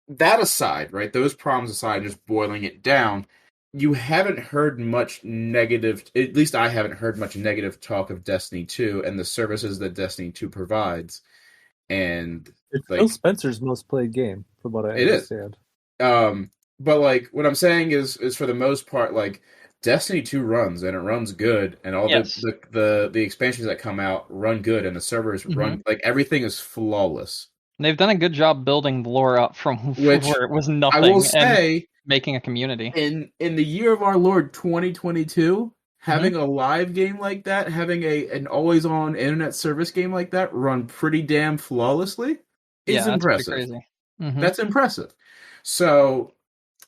Speaker 2: that aside, right? Those problems aside, just boiling it down. You haven't heard much negative, at least I haven't heard much negative talk of Destiny 2 and the services that Destiny 2 provides. And
Speaker 1: it's Phil Spencer's most played game, from what I understand.
Speaker 2: But what I'm saying is for the most part, Destiny 2 runs, and it runs good, and all the expansions that come out run good, and the servers run, everything is flawless.
Speaker 3: They've done a good job building the lore up from where it was nothing.
Speaker 2: I will say,
Speaker 3: making a community.
Speaker 2: In the year of our Lord 2022, having a live game like that, having an always-on internet service game like that run pretty damn flawlessly is impressive.
Speaker 3: That's pretty crazy.
Speaker 2: That's impressive. So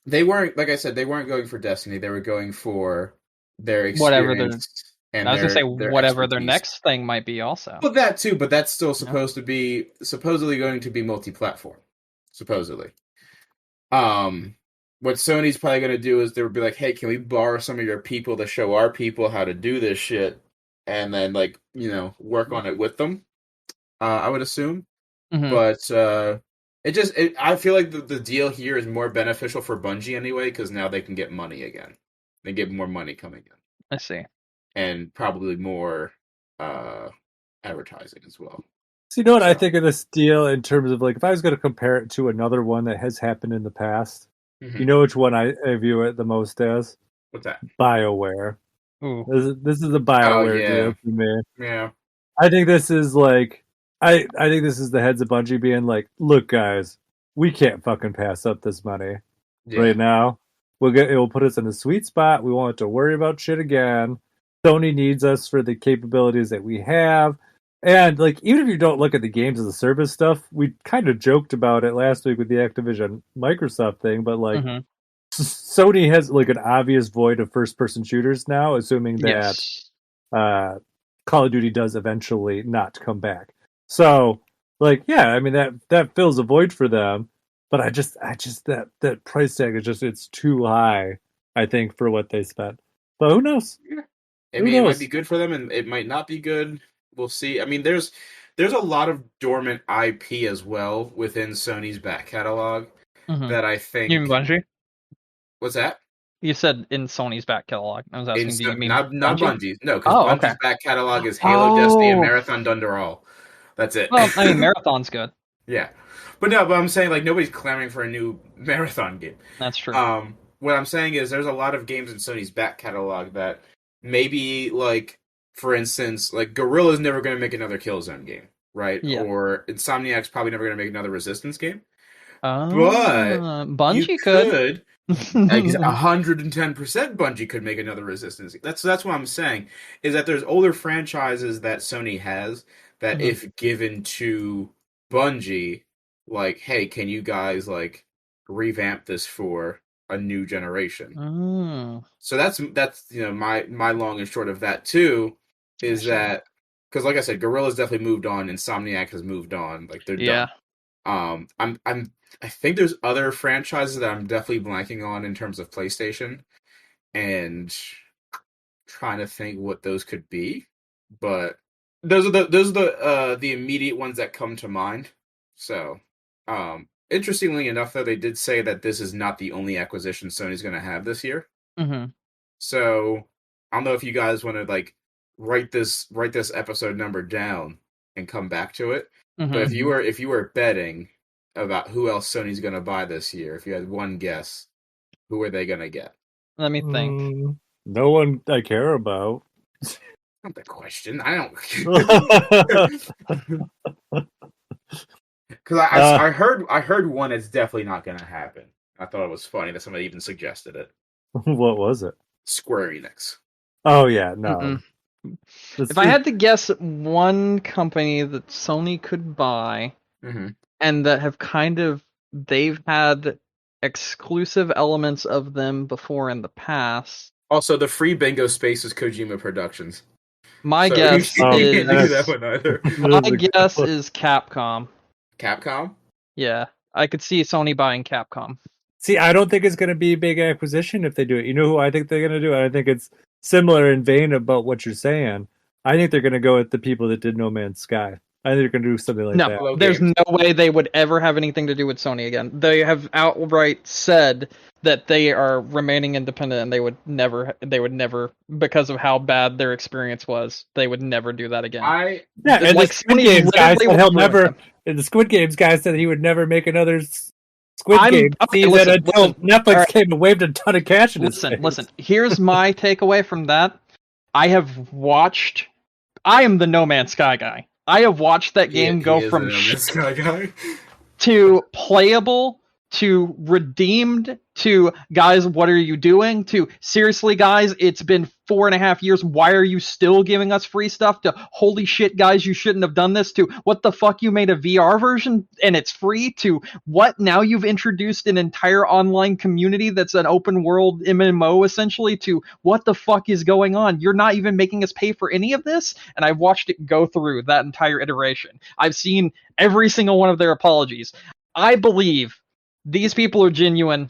Speaker 2: they weren't, like I said, they weren't going for Destiny. They were going for their experience.
Speaker 3: I was going to say whatever their next thing might be also.
Speaker 2: Well, that too, but that's still supposedly going to be multi-platform. Supposedly. What Sony's probably going to do is they'll be like, hey, can we borrow some of your people to show our people how to do this shit? And then, work on it with them, I would assume. But I feel like the deal here is more beneficial for Bungie anyway, because now they can get money again. They get more money coming in.
Speaker 3: I see.
Speaker 2: And probably more advertising as well.
Speaker 1: So you know what I think of this deal in terms of if I was going to compare it to another one that has happened in the past, you know which one I view it the most as?
Speaker 2: What's that?
Speaker 1: BioWare.
Speaker 3: Ooh.
Speaker 1: This is a BioWare deal for me.
Speaker 2: Yeah.
Speaker 1: I think this is I think this is the heads of Bungie being look guys, we can't fucking pass up this money right now. It will put us in a sweet spot. We won't have to worry about shit again. Sony needs us for the capabilities that we have. And even if you don't look at the games as a service stuff, we kind of joked about it last week with the Activision Microsoft thing, but Sony has an obvious void of first person shooters now, assuming that Call of Duty does eventually not come back. So I mean that fills a void for them, but I just that price tag is it's too high, I think, for what they spent. But who knows?
Speaker 2: Yeah. I mean, it might be good for them, and it might not be good. We'll see. I mean, there's a lot of dormant IP as well within Sony's back catalog that I think.
Speaker 3: You mean Bungie?
Speaker 2: What's that?
Speaker 3: You said in Sony's back catalog. I was asking, do you mean
Speaker 2: not Bungie's? No, because Bungie's back catalog is Halo, Destiny, and Marathon Dundee all. That's it.
Speaker 3: Well, I mean, Marathon's good.
Speaker 2: Yeah, but I'm saying like nobody's clamoring for a new Marathon game.
Speaker 3: That's true.
Speaker 2: What I'm saying is there's a lot of games in Sony's back catalog that maybe like, for instance, like Guerrilla's never going to make another Killzone game, right?
Speaker 3: Yeah.
Speaker 2: Or Insomniac's probably never going to make another Resistance game.
Speaker 3: But
Speaker 2: Bungie
Speaker 3: could.
Speaker 2: 110% Bungie could make another Resistance. That's what I'm saying, is that there's older franchises that Sony has that if given to Bungie, like, hey, can you guys like revamp this for a new generation? So that's my long and short of that too, is that because like I said, Guerrilla's definitely moved on, Insomniac has moved on, like they're done. I think there's other franchises that I'm definitely blanking on in terms of PlayStation, and trying to think what those could be. But those are the immediate ones that come to mind. So, interestingly enough, though, they did say that this is not the only acquisition Sony's going to have this year. So I don't know if you guys want to like write this episode number down and come back to it. But if you were betting about who else Sony's going to buy this year, if you had one guess, who are they going to get?
Speaker 3: Let me think.
Speaker 1: No one I care about.
Speaker 2: Not the question. I don't. Because I heard one that's definitely not going to happen. I thought it was funny that somebody even suggested it.
Speaker 1: What was it?
Speaker 2: Square Enix.
Speaker 1: Oh yeah, no.
Speaker 3: If I had to guess one company that Sony could buy, and that have they've had exclusive elements of them before in the past.
Speaker 2: Also, the free bingo space is Kojima Productions.
Speaker 3: My guess is
Speaker 2: that one either.
Speaker 3: My guess is Capcom.
Speaker 2: Capcom?
Speaker 3: Yeah, I could see Sony buying Capcom.
Speaker 1: See, I don't think it's going to be a big acquisition if they do it. You know who I think they're going to do? I think it's similar in vein about what you're saying. I think they're going to go with the people that did No Man's Sky. I think they're going to do something like that.
Speaker 3: No, there's no way they would ever have anything to do with Sony again. They have outright said that they are remaining independent, and they would never, because of how bad their experience was, they would never do that again.
Speaker 1: And like the Squid Games guy said he'll never. And the Squid Games guy said he would never make another Squid Game season until Netflix came and waved a ton of cash in his face.
Speaker 3: Listen. Here's my takeaway from that. I am the No Man's Sky guy. I have watched that game go from to playable to redeemed to guys, what are you doing? To seriously, guys, it's been 4.5 years. Why are you still giving us free stuff? To holy shit, guys, you shouldn't have done this. To what the fuck, you made a VR version and it's free. To what, now you've introduced an entire online community that's an open world MMO essentially. To what the fuck is going on? You're not even making us pay for any of this. And I've watched it go through that entire iteration. I've seen every single one of their apologies. I believe these people are genuine,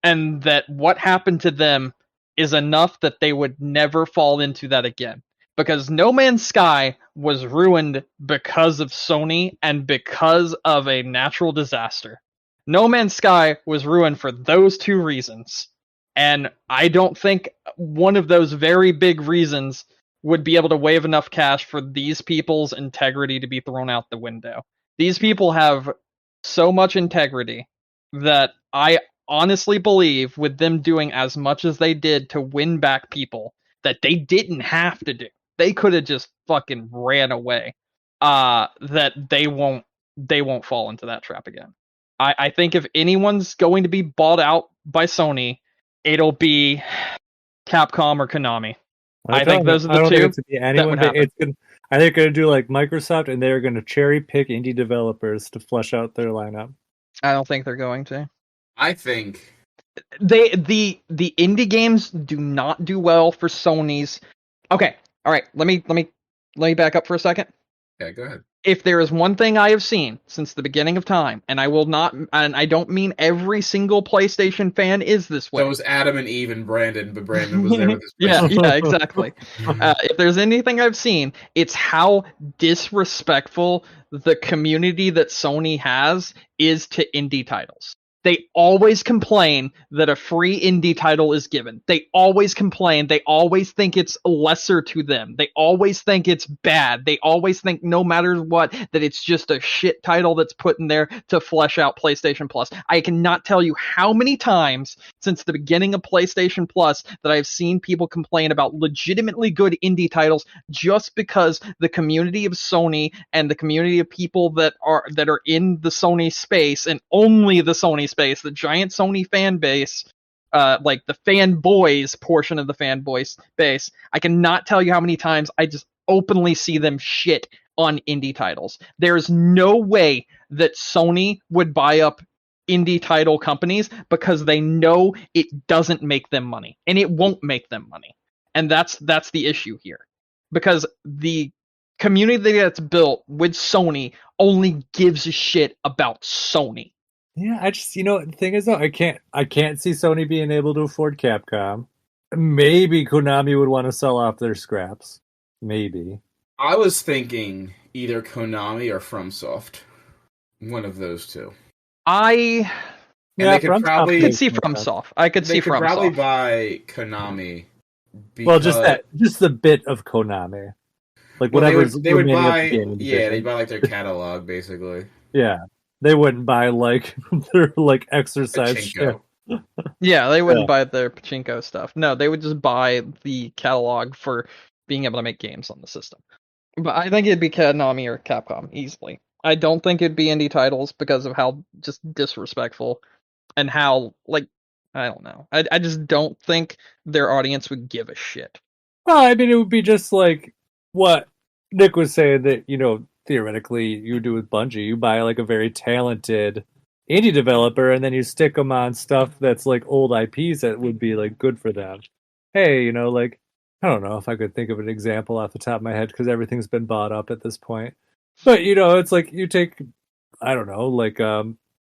Speaker 3: and that what happened to them is enough that they would never fall into that again. Because No Man's Sky was ruined because of Sony and because of a natural disaster. No Man's Sky was ruined for those two reasons. And I don't think one of those very big reasons would be able to wave enough cash for these people's integrity to be thrown out the window. These people have so much integrity that I honestly believe, with them doing as much as they did to win back people that they didn't have to do, they could have just fucking ran away, that they won't fall into that trap again. I think if anyone's going to be bought out by Sony, it'll be Capcom or Konami. I think those are the two.
Speaker 1: I think they're going to do like Microsoft, and they're going to cherry pick indie developers to flesh out their lineup.
Speaker 3: I don't think they're going to.
Speaker 2: I think
Speaker 3: the indie games do not do well for Sony's. Okay, all right. Let me back up for a second.
Speaker 2: Yeah, go ahead.
Speaker 3: If there is one thing I have seen since the beginning of time, and I don't mean every single PlayStation fan is this way.
Speaker 2: That was Adam and Eve and Brandon, but Brandon was there with his
Speaker 3: yeah, exactly. If there's anything I've seen, it's how disrespectful the community that Sony has is to indie titles. They always complain that a free indie title is given. They always complain. They always think it's lesser to them. They always think it's bad. They always think no matter what, that it's just a shit title that's put in there to flesh out PlayStation Plus. I cannot tell you how many times since the beginning of PlayStation Plus that I've seen people complain about legitimately good indie titles just because the community of Sony and the community of people that are in the Sony space and only the Sony space, the giant Sony fan base, like the fanboys portion of the fanboys base, I cannot tell you how many times I just openly see them shit on indie titles. There's no way that Sony would buy up indie title companies because they know it doesn't make them money, and it won't make them money. And that's the issue here. Because the community that's built with Sony only gives a shit about Sony.
Speaker 1: Yeah, I just, the thing is though, I can't see Sony being able to afford Capcom. Maybe Konami would want to sell off their scraps. Maybe.
Speaker 2: I was thinking either Konami or FromSoft. One of those two.
Speaker 3: I
Speaker 2: could
Speaker 3: see FromSoft. I could see FromSoft. They could
Speaker 2: probably buy Konami.
Speaker 1: Well, just the bit of Konami. Like whatever
Speaker 2: they would buy. Yeah, they'd buy like their catalog, basically.
Speaker 1: Yeah. They wouldn't buy like their like exercise shit.
Speaker 3: Yeah, they wouldn't buy their pachinko stuff. No, they would just buy the catalog for being able to make games on the system. But I think it'd be Konami or Capcom easily. I don't think it'd be indie titles because of how just disrespectful and how I don't know. I just don't think their audience would give a shit.
Speaker 1: Well, I mean, it would be just like what Nick was saying that theoretically you do with Bungie. You buy like a very talented indie developer and then you stick them on stuff that's like old IPs that would be like good for them. Hey, like, I don't know if I could think of an example off the top of my head because everything's been bought up at this point. But it's like you take, I don't know, like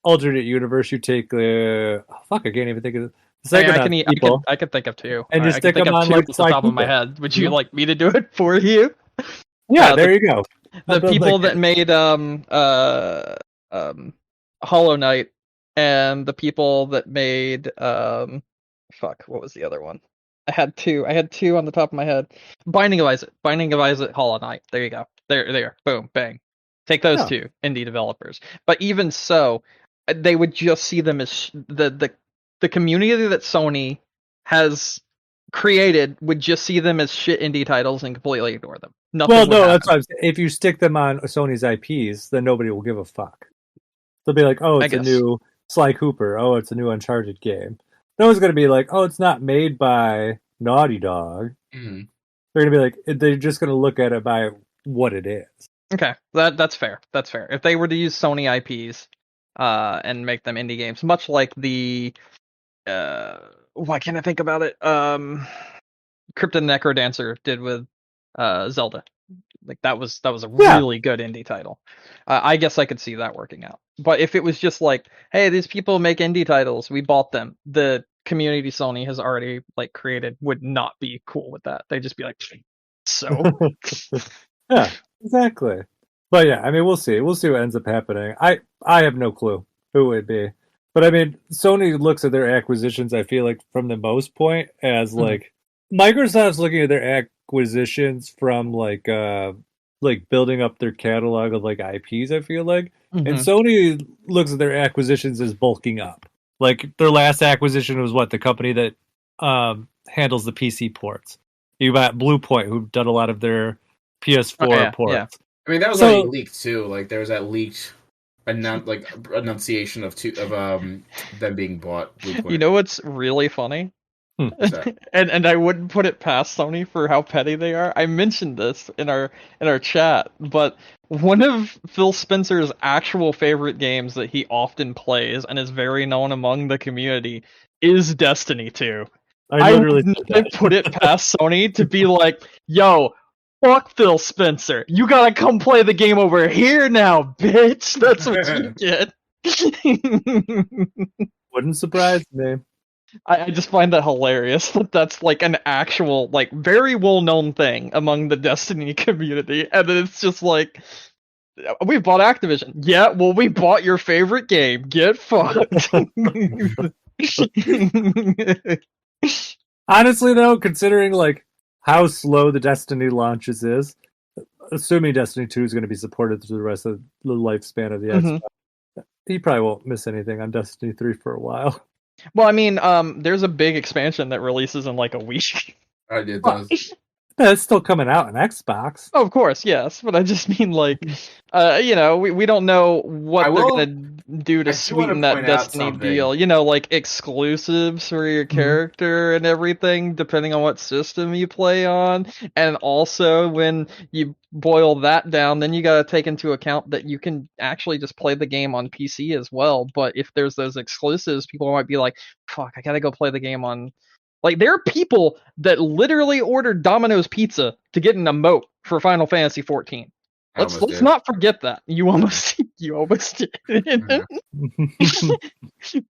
Speaker 1: alternate universe. You take I can't even think of it.
Speaker 3: I could think of two.
Speaker 1: And you stick them on like
Speaker 3: the top of my head. Would you like me to do it for you?
Speaker 1: Yeah, there you go.
Speaker 3: The people that made Hollow Knight and the people that made what was the other one? I had two on the top of my head. Binding of Isaac, Hollow Knight. There you go. There. Boom, bang. Take those two indie developers. But even so, they would just see them as the community that Sony has created would just see them as shit indie titles and completely ignore them. That's
Speaker 1: what I'm saying. If you stick them on Sony's IPs, then nobody will give a fuck. They'll be like, oh, it's a new Sly Cooper. Oh, it's a new Uncharted game. No one's going to be like, oh, it's not made by Naughty Dog. Mm-hmm. They're going to be like, they're just going to look at it by what it is.
Speaker 3: Okay, that's fair. That's fair. If they were to use Sony IPs and make them indie games, much like the why can't I think about it? Crypt and Necrodancer did with Zelda. Like that was a really good indie title. I guess I could see that working out. But if it was just like, hey, these people make indie titles, we bought them. The community Sony has already created would not be cool with that. They'd just be like, so.
Speaker 1: Yeah, exactly. But yeah, I mean, we'll see. We'll see what ends up happening. I have no clue who it would be. But I mean, Sony looks at their acquisitions, I feel like, from the most point as like Microsoft's looking at their acquisitions from like building up their catalog of like IPs, I feel like. Mm-hmm. And Sony looks at their acquisitions as bulking up. Like their last acquisition was the company that handles the PC ports. You got Bluepoint, who've done a lot of their PS4 ports. Yeah.
Speaker 2: I mean, that was already leaked too. Like there was that leaked enunciation of them being bought. Bluepoint.
Speaker 3: You know what's really funny? and I wouldn't put it past Sony for how petty they are. I mentioned this in our chat, but one of Phil Spencer's actual favorite games that he often plays and is very known among the community is Destiny 2. I wouldn't put it past Sony to be like, yo, fuck Phil Spencer. You gotta come play the game over here now, bitch. That's what you get.
Speaker 1: Wouldn't surprise me.
Speaker 3: I just find that hilarious that that's like an actual, very well-known thing among the Destiny community, and then it's just like, We bought Activision. Yeah, well, we bought your favorite game. Get fucked.
Speaker 1: Honestly, though, considering like how slow the Destiny launches is, assuming Destiny 2 is going to be supported through the rest of the lifespan of the Xbox, he probably won't miss anything on Destiny 3 for a while.
Speaker 3: Well, I mean, there's a big expansion that releases in like a week.
Speaker 2: It does.
Speaker 1: Yeah, it's still coming out on Xbox.
Speaker 3: Oh, of course, yes, but I just mean like, we don't know what they're gonna do to sweeten that Destiny deal. Like exclusives for your character and everything, depending on what system you play on. And also, when you boil that down, then you gotta take into account that you can actually just play the game on PC as well. But if there's those exclusives, people might be like, "Fuck, I gotta go play the game on." Like, there are people that literally ordered Domino's Pizza to get an emote for Final Fantasy 14. Let's not forget that. You almost did.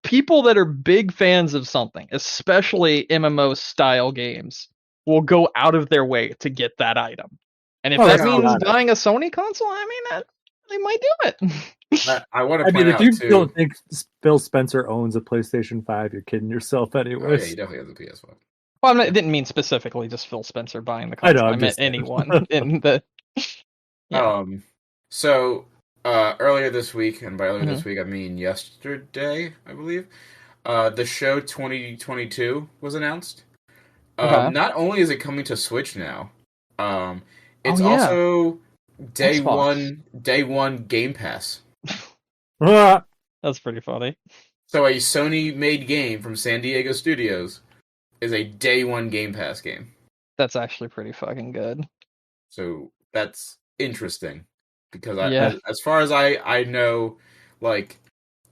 Speaker 3: People that are big fans of something, especially MMO style games, will go out of their way to get that item. And if that means buying a Sony console, I mean, they might do it.
Speaker 2: I want to point out,
Speaker 1: if you don't think Phil Spencer owns a PlayStation 5, you're kidding yourself anyways.
Speaker 2: Oh, yeah, he definitely has a PS5.
Speaker 3: Well, I didn't mean specifically just Phil Spencer buying the console. I meant anyone in the...
Speaker 2: Yeah. So, earlier this week, and by earlier this week, I mean yesterday, I believe, the show 2022 was announced. Not only is it coming to Switch now, it's also day one Game Pass.
Speaker 3: That's pretty funny.
Speaker 2: So a Sony-made game from San Diego Studios is a day one Game Pass game.
Speaker 3: That's actually pretty fucking good.
Speaker 2: So that's interesting because as far as I know, like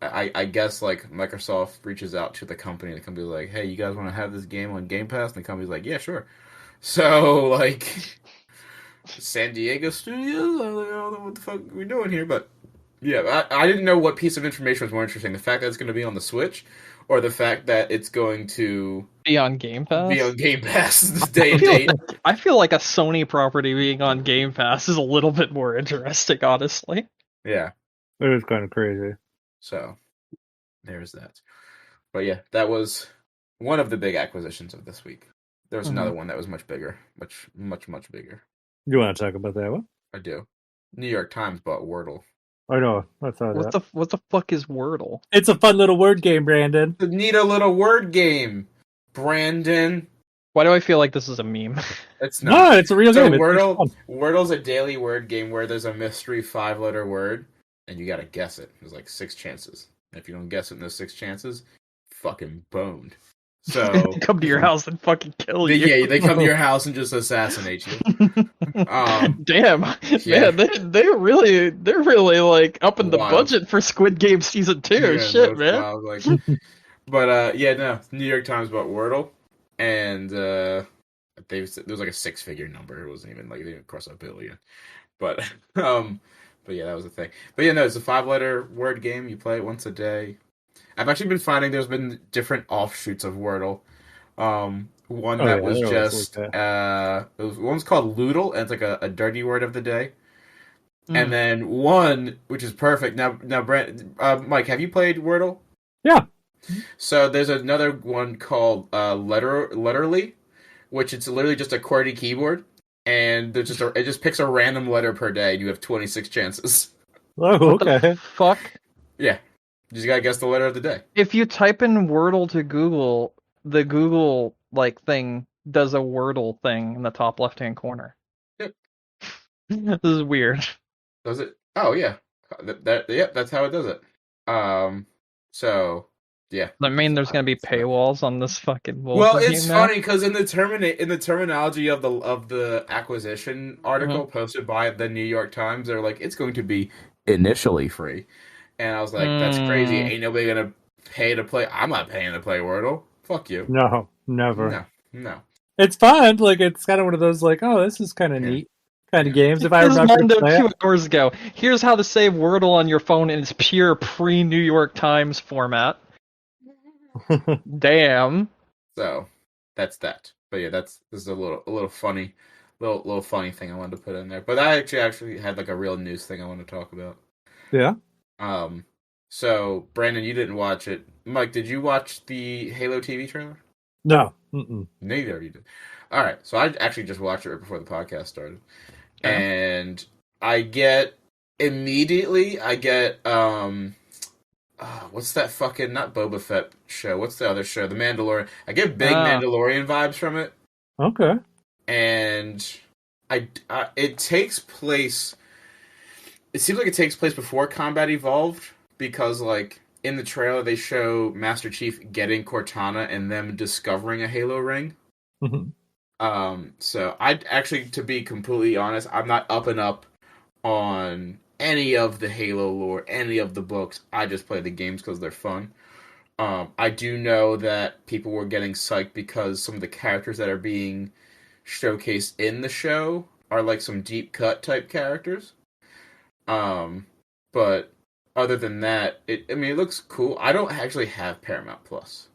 Speaker 2: I guess like Microsoft reaches out to the company and the company's like, hey, you guys want to have this game on Game Pass? And the company's like, yeah, sure. So like San Diego Studios, I don't know what the fuck we're doing here, but yeah, I didn't know what piece of information was more interesting: the fact that it's going to be on the Switch, or the fact that it's going to
Speaker 3: be on Game Pass.
Speaker 2: Be on Game Pass this day and date.
Speaker 3: I feel like a Sony property being on Game Pass is a little bit more interesting, honestly.
Speaker 2: Yeah,
Speaker 1: it was kind of crazy.
Speaker 2: So there's that. But yeah, that was one of the big acquisitions of this week. There was another one that was much bigger, much bigger.
Speaker 1: You want to talk about that one?
Speaker 2: I do. New York Times bought Wordle.
Speaker 1: I know. I saw that.
Speaker 3: What the fuck is Wordle?
Speaker 1: It's a fun little word game, Brandon.
Speaker 2: It's a neat little word game, Brandon.
Speaker 3: Why do I feel like this is a meme?
Speaker 2: It's not.
Speaker 1: No, it's a real game.
Speaker 2: Wordle's a daily word game where there's a mystery 5-letter word, and you gotta guess it. There's like 6 chances. And if you don't guess it in those 6 chances, fucking boned. So
Speaker 3: they come to your house and fucking kill you.
Speaker 2: Yeah, they come to your house and just assassinate you.
Speaker 3: Damn, yeah. Man, they're really like upping the budget for Squid Game season 2. Yeah, shit, man.
Speaker 2: But no, New York Times bought Wordle, and there was like a 6-figure number. It wasn't even like they didn't cross $1 billion. But yeah, that was the thing. But yeah, no, it's a 5-letter word game. You play it once a day. I've actually been finding there's been different offshoots of Wordle. One that was just one's called Loodle, and it's like a dirty word of the day. And then one which is perfect. Now, Mike, have you played Wordle?
Speaker 1: Yeah.
Speaker 2: So there's another one called Letterly, which it's literally just a QWERTY keyboard, and there's it just picks a random letter per day, and you have 26 chances.
Speaker 1: Oh, okay.
Speaker 3: What the fuck?
Speaker 2: Yeah. You just gotta guess the letter of the day.
Speaker 3: If you type in Wordle to Google, the Google thing does a Wordle thing in the top left-hand corner.
Speaker 2: Yep.
Speaker 3: This is weird.
Speaker 2: Does it? Oh yeah. That's how it does it. So yeah.
Speaker 3: I mean, there's gonna be paywalls on this fucking.
Speaker 2: Well, it's funny because in the terminology of the acquisition article posted by the New York Times, they're like, it's going to be initially free. And I was like, that's crazy. Ain't nobody gonna pay to play. I'm not paying to play Wordle. Fuck you.
Speaker 1: No, never.
Speaker 2: No.
Speaker 1: It's fun. Like, it's kind of one of those, like, oh, this is kind of neat kind of games. If I remember to play
Speaker 3: 2 hours ago. Here's how to save Wordle on your phone in its pure pre-New York Times format. Damn.
Speaker 2: So, that's that. But yeah, this is a little funny little funny thing I wanted to put in there. But I actually had like a real news thing I want to talk about.
Speaker 1: Yeah.
Speaker 2: So Brandon, you didn't watch it. Mike, did you watch the Halo TV trailer?
Speaker 1: No. Mm-mm.
Speaker 2: Neither of you did. All right, so I actually just watched it right before the podcast started, and I get what's that fucking not Boba Fett show? What's the other show? The Mandalorian. I get big Mandalorian vibes from it.
Speaker 1: Okay.
Speaker 2: And it takes place. It seems like it takes place before Combat Evolved because, like, in the trailer they show Master Chief getting Cortana and them discovering a Halo ring.
Speaker 1: Mm-hmm.
Speaker 2: So I actually, to be completely honest, I'm not up and up on any of the Halo lore, any of the books. I just play the games because they're fun. I do know that people were getting psyched because some of the characters that are being showcased in the show are like some deep cut type characters. But other than that, it looks cool. I don't actually have Paramount Plus,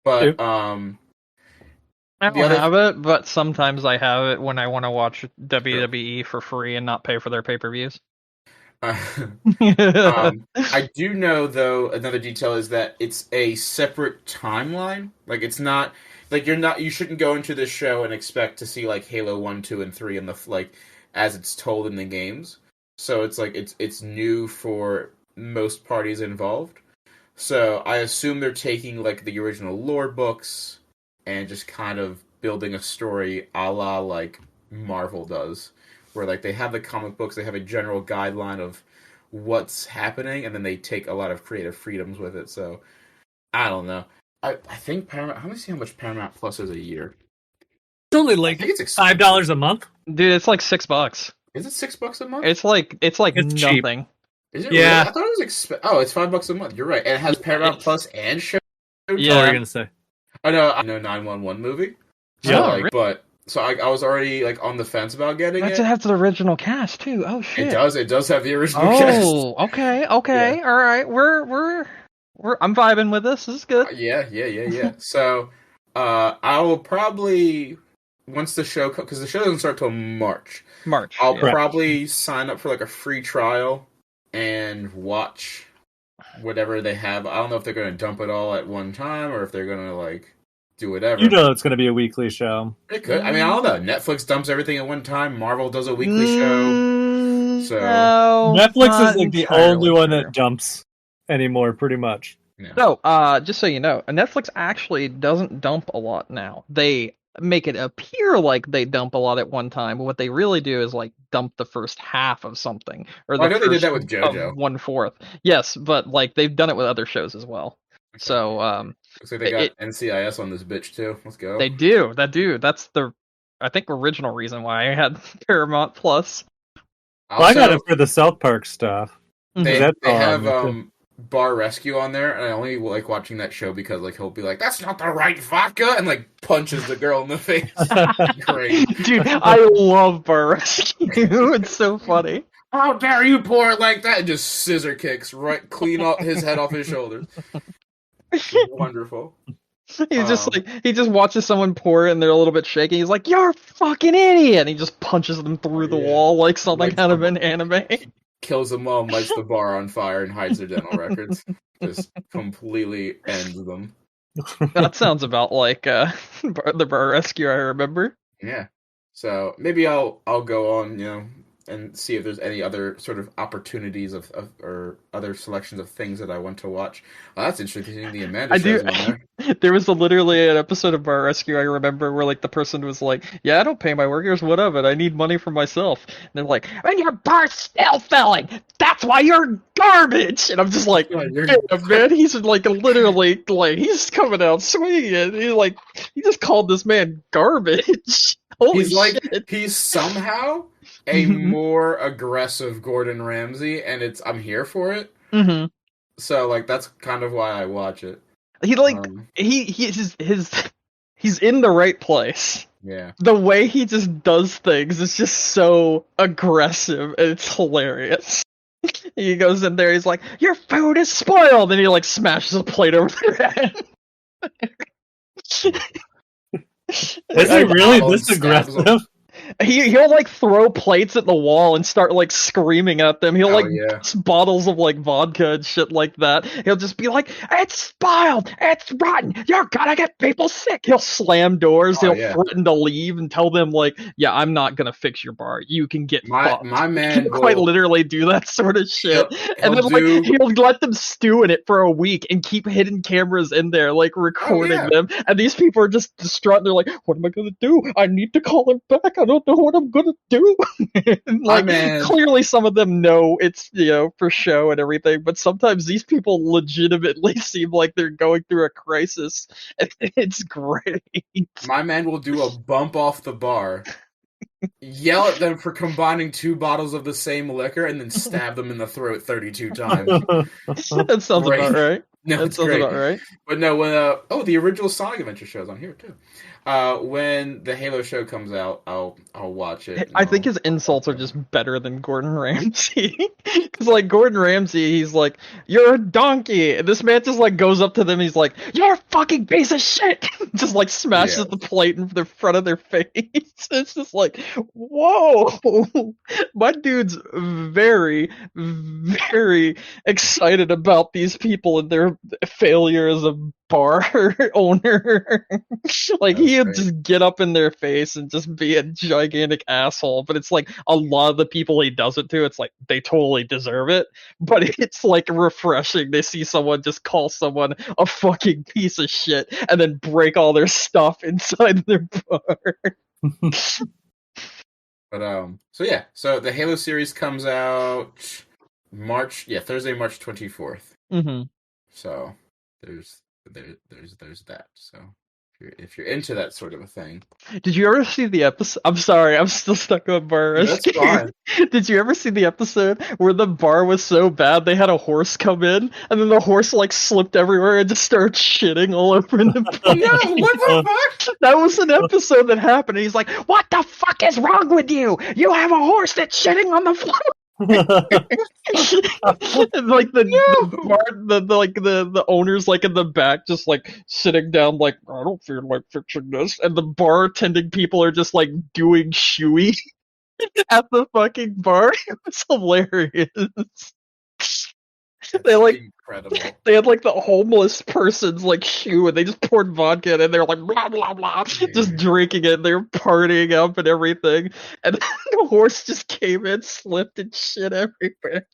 Speaker 2: but
Speaker 3: I don't have it, but sometimes I have it when I want to watch WWE for free and not pay for their pay-per-views.
Speaker 2: I do know, though, another detail is that it's a separate timeline. Like, it's not like you shouldn't go into this show and expect to see like Halo 1, 2, and 3 in the like as it's told in the games. So it's like it's new for most parties involved. So I assume they're taking like the original lore books and just kind of building a story a la like Marvel does, where like they have the comic books, they have a general guideline of what's happening, and then they take a lot of creative freedoms with it. So I don't know. I think Paramount. Let me see how much Paramount Plus is a year.
Speaker 1: It's only like $5 a month,
Speaker 3: dude. It's like $6.
Speaker 2: Is it $6 a month?
Speaker 3: It's like nothing.
Speaker 1: Cheap.
Speaker 2: Is it?
Speaker 1: Yeah.
Speaker 2: Really? I thought it was it's $5 a month. You're right. And it has Paramount Plus and show.
Speaker 1: Yeah. What are you gonna say?
Speaker 2: I know 911 movie. So,
Speaker 3: Yeah,
Speaker 2: like,
Speaker 3: really?
Speaker 2: but so I was already like on the fence about getting it.
Speaker 3: It has the original cast too. Oh shit!
Speaker 2: It does have the original cast.
Speaker 3: Oh, okay. Yeah. All right. I'm vibing with this. This is good.
Speaker 2: Yeah. So, I will probably once the show because the show doesn't start till March. I'll probably sign up for like a free trial and watch whatever they have. I don't know if they're going to dump it all at one time or if they're going to like do whatever.
Speaker 1: You know, it's going to be a weekly show.
Speaker 2: It could. I mean, I don't know. Netflix dumps everything at one time. Marvel does a weekly show. So
Speaker 3: no,
Speaker 1: Netflix is like the only one that dumps anymore, pretty much.
Speaker 2: Yeah.
Speaker 3: No, just so you know, Netflix actually doesn't dump a lot now. They make it appear like they dump a lot at one time, but what they really do is like dump the first half of something. Or
Speaker 2: I know they did that with JoJo.
Speaker 3: 1/4. Yes, but like they've done it with other shows as well. Okay. So
Speaker 2: looks like they got NCIS on this bitch too. Let's go.
Speaker 3: They do. That's the I think original reason why I had Paramount Plus.
Speaker 1: Well, I got it for the South Park stuff.
Speaker 2: They have Bar Rescue on there, and I only like watching that show because like he'll be like, "That's not the right vodka," and like punches the girl in the face. Great,
Speaker 3: dude! I love Bar Rescue. It's so funny.
Speaker 2: How dare you pour it like that? And just scissor kicks right clean off his head off his shoulders. Wonderful.
Speaker 3: He's just like he just watches someone pour it and they're a little bit shaky. He's like, "You're a fucking idiot!" And he just punches them through the wall like something out of an anime.
Speaker 2: Kills them all, lights the bar on fire, and hides their dental records. Just completely ends them.
Speaker 3: That sounds about like the Bar Rescue I remember.
Speaker 2: Yeah. So maybe I'll go on, and see if there's any other sort of opportunities of or other selections of things that I want to watch. Well, that's interesting. The Amanda show's on there.
Speaker 3: There was literally an episode of Bar Rescue I remember where like the person was like, "Yeah, I don't pay my workers, what of it? I need money for myself." And they're like, "And your bar's still filling. That's why you're garbage." And I'm just like, man, he's like literally like he's coming out swinging. He just called this man garbage. Holy shit.
Speaker 2: He's somehow a more aggressive Gordon Ramsay, and I'm here for it.
Speaker 3: Mm-hmm.
Speaker 2: So like that's kind of why I watch it.
Speaker 3: He's in the right place.
Speaker 2: Yeah.
Speaker 3: The way he just does things is just so aggressive, and it's hilarious. He goes in there, he's like, "Your food is spoiled," and he like smashes a plate over their head.
Speaker 1: Is he really this aggressive?
Speaker 3: He'll like throw plates at the wall and start like screaming at them. He'll bust bottles of like vodka and shit like that. He'll just be like, "It's spoiled, it's rotten, you're gonna get people sick." He'll slam doors. He'll threaten to leave and tell them like, "Yeah, I'm not gonna fix your bar. You can get fucked."
Speaker 2: My man
Speaker 3: he'll quite literally do that sort of shit. And then he'll let them stew in it for a week and keep hidden cameras in there, like recording them. And these people are just distraught. They're like, "What am I gonna do? I need to call him back. I don't know what I'm gonna do." Like, clearly some of them know it's, for show and everything, but sometimes these people legitimately seem like they're going through a crisis. It's great.
Speaker 2: My man will do a bump off the bar, yell at them for combining 2 bottles of the same liquor, and then stab them in the throat 32 times.
Speaker 3: That sounds about right.
Speaker 2: No,
Speaker 3: that sounds about right.
Speaker 2: But no, when the original Sonic Adventure show's on here too. When the Halo show comes out, I'll watch it.
Speaker 3: I think his insults are just better than Gordon Ramsay. Because like Gordon Ramsay, he's like, "You're a donkey," and this man just like goes up to them. He's like, "You're a fucking piece of shit!" Just like smashes the plate in the front of their face. It's just like, whoa, my dude's very, very excited about these people and their failure as a bar owner. Like, he'd just get up in their face and just be a gigantic asshole, but it's like a lot of the people he does it to, it's like they totally deserve it, but it's like refreshing. They see someone just call someone a fucking piece of shit and then break all their stuff inside their bar.
Speaker 2: But so the Halo series comes out Thursday, March 24th.
Speaker 3: Mm-hmm.
Speaker 2: So there's that. So if you're into that sort of a thing.
Speaker 3: Did you ever see the episode? I'm sorry, I'm still stuck on bar rescue.
Speaker 2: That's fine.
Speaker 3: Did you ever see the episode where the bar was so bad they had a horse come in, and then the horse like slipped everywhere and just started shitting all over the bar?
Speaker 2: No, what the fuck?
Speaker 3: That was an episode that happened, and he's like, "What the fuck is wrong with you? You have a horse that's shitting on the floor." Like the owners like in the back just like sitting down like, "I don't feel like fixing this," and the bartending people are just like doing shoey at the fucking bar. It was hilarious. They like
Speaker 2: incredible.
Speaker 3: They had like the homeless person's like shoe, and they just poured vodka in, and they're like blah blah blah, just drinking it. They're partying up and everything, and the horse just came in, slipped and shit everywhere.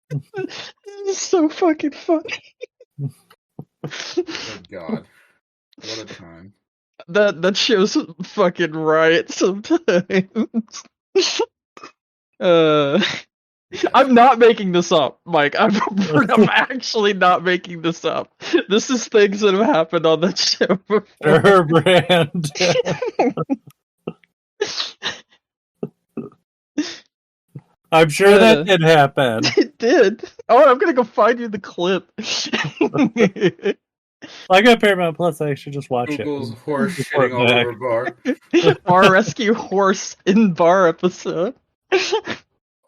Speaker 3: It's so fucking funny.
Speaker 2: Good God, what a time!
Speaker 3: That show's fucking riot sometimes. I'm not making this up, Mike. I'm actually not making this up. This is things that have happened on that show before.
Speaker 1: Her brand. I'm sure that did happen.
Speaker 3: It did. Oh, I'm gonna go find you the clip.
Speaker 1: I got Paramount Plus. I should just watch
Speaker 2: Google's
Speaker 1: it.
Speaker 2: Horse shitting all over bar.
Speaker 3: Bar rescue horse in bar episode.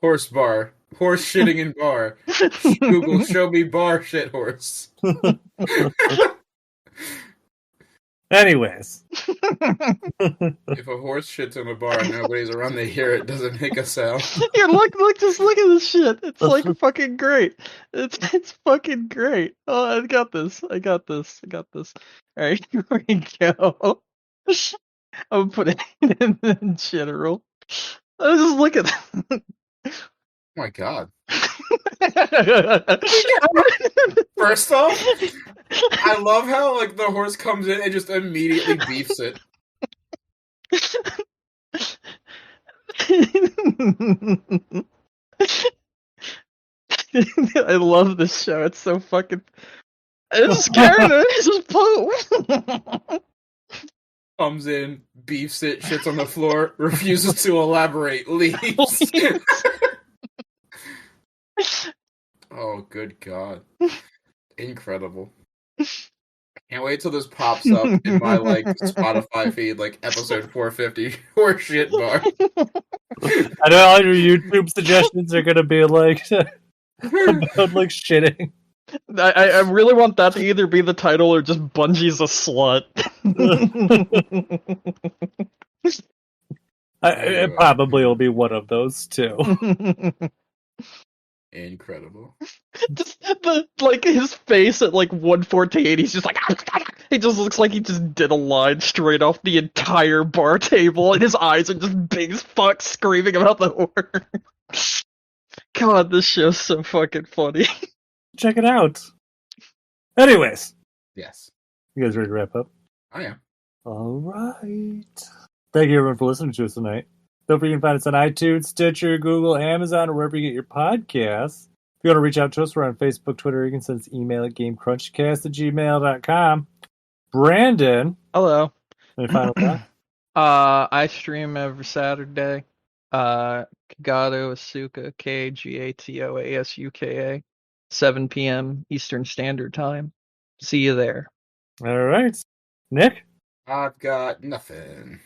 Speaker 2: Horse bar. Horse shitting in bar. Google, show me bar shit horse.
Speaker 1: Anyways.
Speaker 2: If a horse shits in a bar and nobody's around, they hear it, doesn't make a sound.
Speaker 3: Here, just look at this shit. It's like fucking great. It's fucking great. Oh, I got this. Alright, here we go. I'm putting it in general. Just look at that.
Speaker 2: Oh my God. First off, I love how like the horse comes in and just immediately beefs it.
Speaker 3: I love this show. It's so fucking. It's scary. It's just poop.
Speaker 2: Comes in, beefs it, shits on the floor, refuses to elaborate, leaves. Oh, good God. Incredible. I can't wait till this pops up in my like Spotify feed, like episode 450 or shit bar.
Speaker 1: I know all your YouTube suggestions are gonna be like about like shitting.
Speaker 3: I really want that to either be the title or just Bungie's a slut.
Speaker 1: It probably will be one of those two.
Speaker 2: Incredible.
Speaker 3: Just his face at like 1:48, he's just like he just looks like he just did a line straight off the entire bar table, and his eyes are just big as fuck, screaming about the horror. God, this show's so fucking funny.
Speaker 1: Check it out. Anyways.
Speaker 2: Yes.
Speaker 1: You guys ready to wrap up? I
Speaker 2: am.
Speaker 1: All right. Thank you everyone for listening to us tonight. Don't forget you can find us on iTunes, Stitcher, Google, Amazon, or wherever you get your podcasts. If you want to reach out to us, we're on Facebook, Twitter. You can send us an email at gamecrunchcast@gmail.com. Brandon.
Speaker 3: Hello.
Speaker 1: Any final thoughts?
Speaker 3: I stream every Saturday. Kagato Asuka, KGATOASUKA, 7 p.m. Eastern Standard Time. See you there.
Speaker 1: All right. Nick?
Speaker 2: I've got nothing.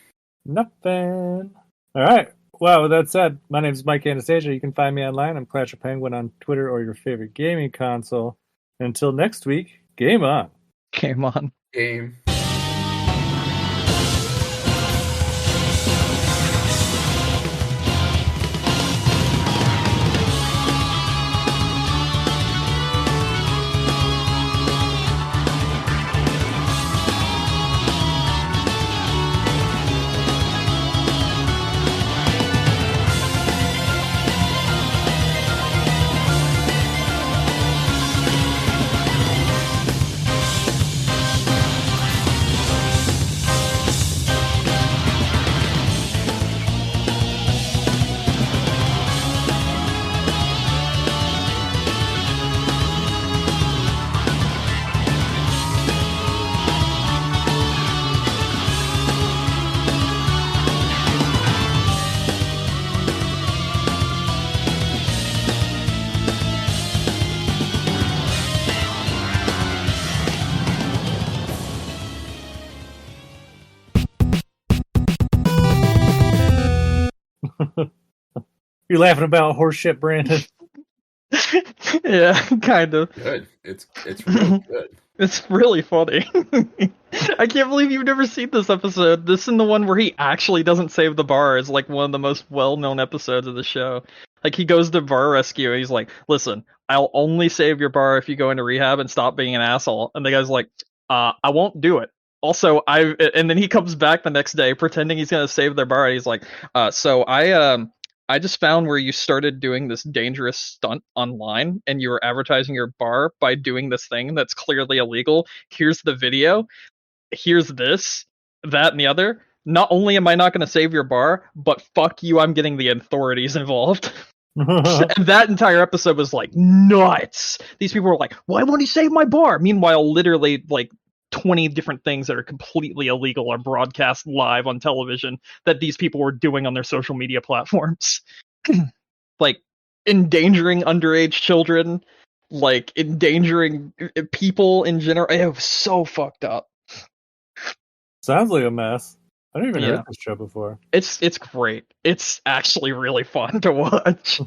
Speaker 1: Nothing. All right. Well, with that said, my name is Mike Anastasia. You can find me online. I'm Clash of Penguin on Twitter or your favorite gaming console. Until next week, game on.
Speaker 3: Game on.
Speaker 2: Game.
Speaker 1: You're laughing about horse shit, Brandon.
Speaker 3: Yeah, kind of.
Speaker 2: Good. It's real good.
Speaker 3: It's really funny. I can't believe you've never seen this episode. This is the one where he actually doesn't save the bar. Is like one of the most well-known episodes of the show. Like he goes to bar rescue and he's like, "Listen, I'll only save your bar if you go into rehab and stop being an asshole." And the guy's like, "I won't do it." Also, and then he comes back the next day pretending he's gonna save their bar. And he's like, "So I just found where you started doing this dangerous stunt online and you were advertising your bar by doing this thing that's clearly illegal. Here's the video. Here's this, that, and the other. Not only am I not going to save your bar, but fuck you, I'm getting the authorities involved." And that entire episode was like nuts. These people were like, "Why won't he save my bar?" Meanwhile, literally like 20 different things that are completely illegal are broadcast live on television that these people were doing on their social media platforms. Like endangering underage children, like endangering people in general. It was so fucked up.
Speaker 1: Sounds like a mess. I don't even heard this show before.
Speaker 3: It's great. It's actually really fun to watch.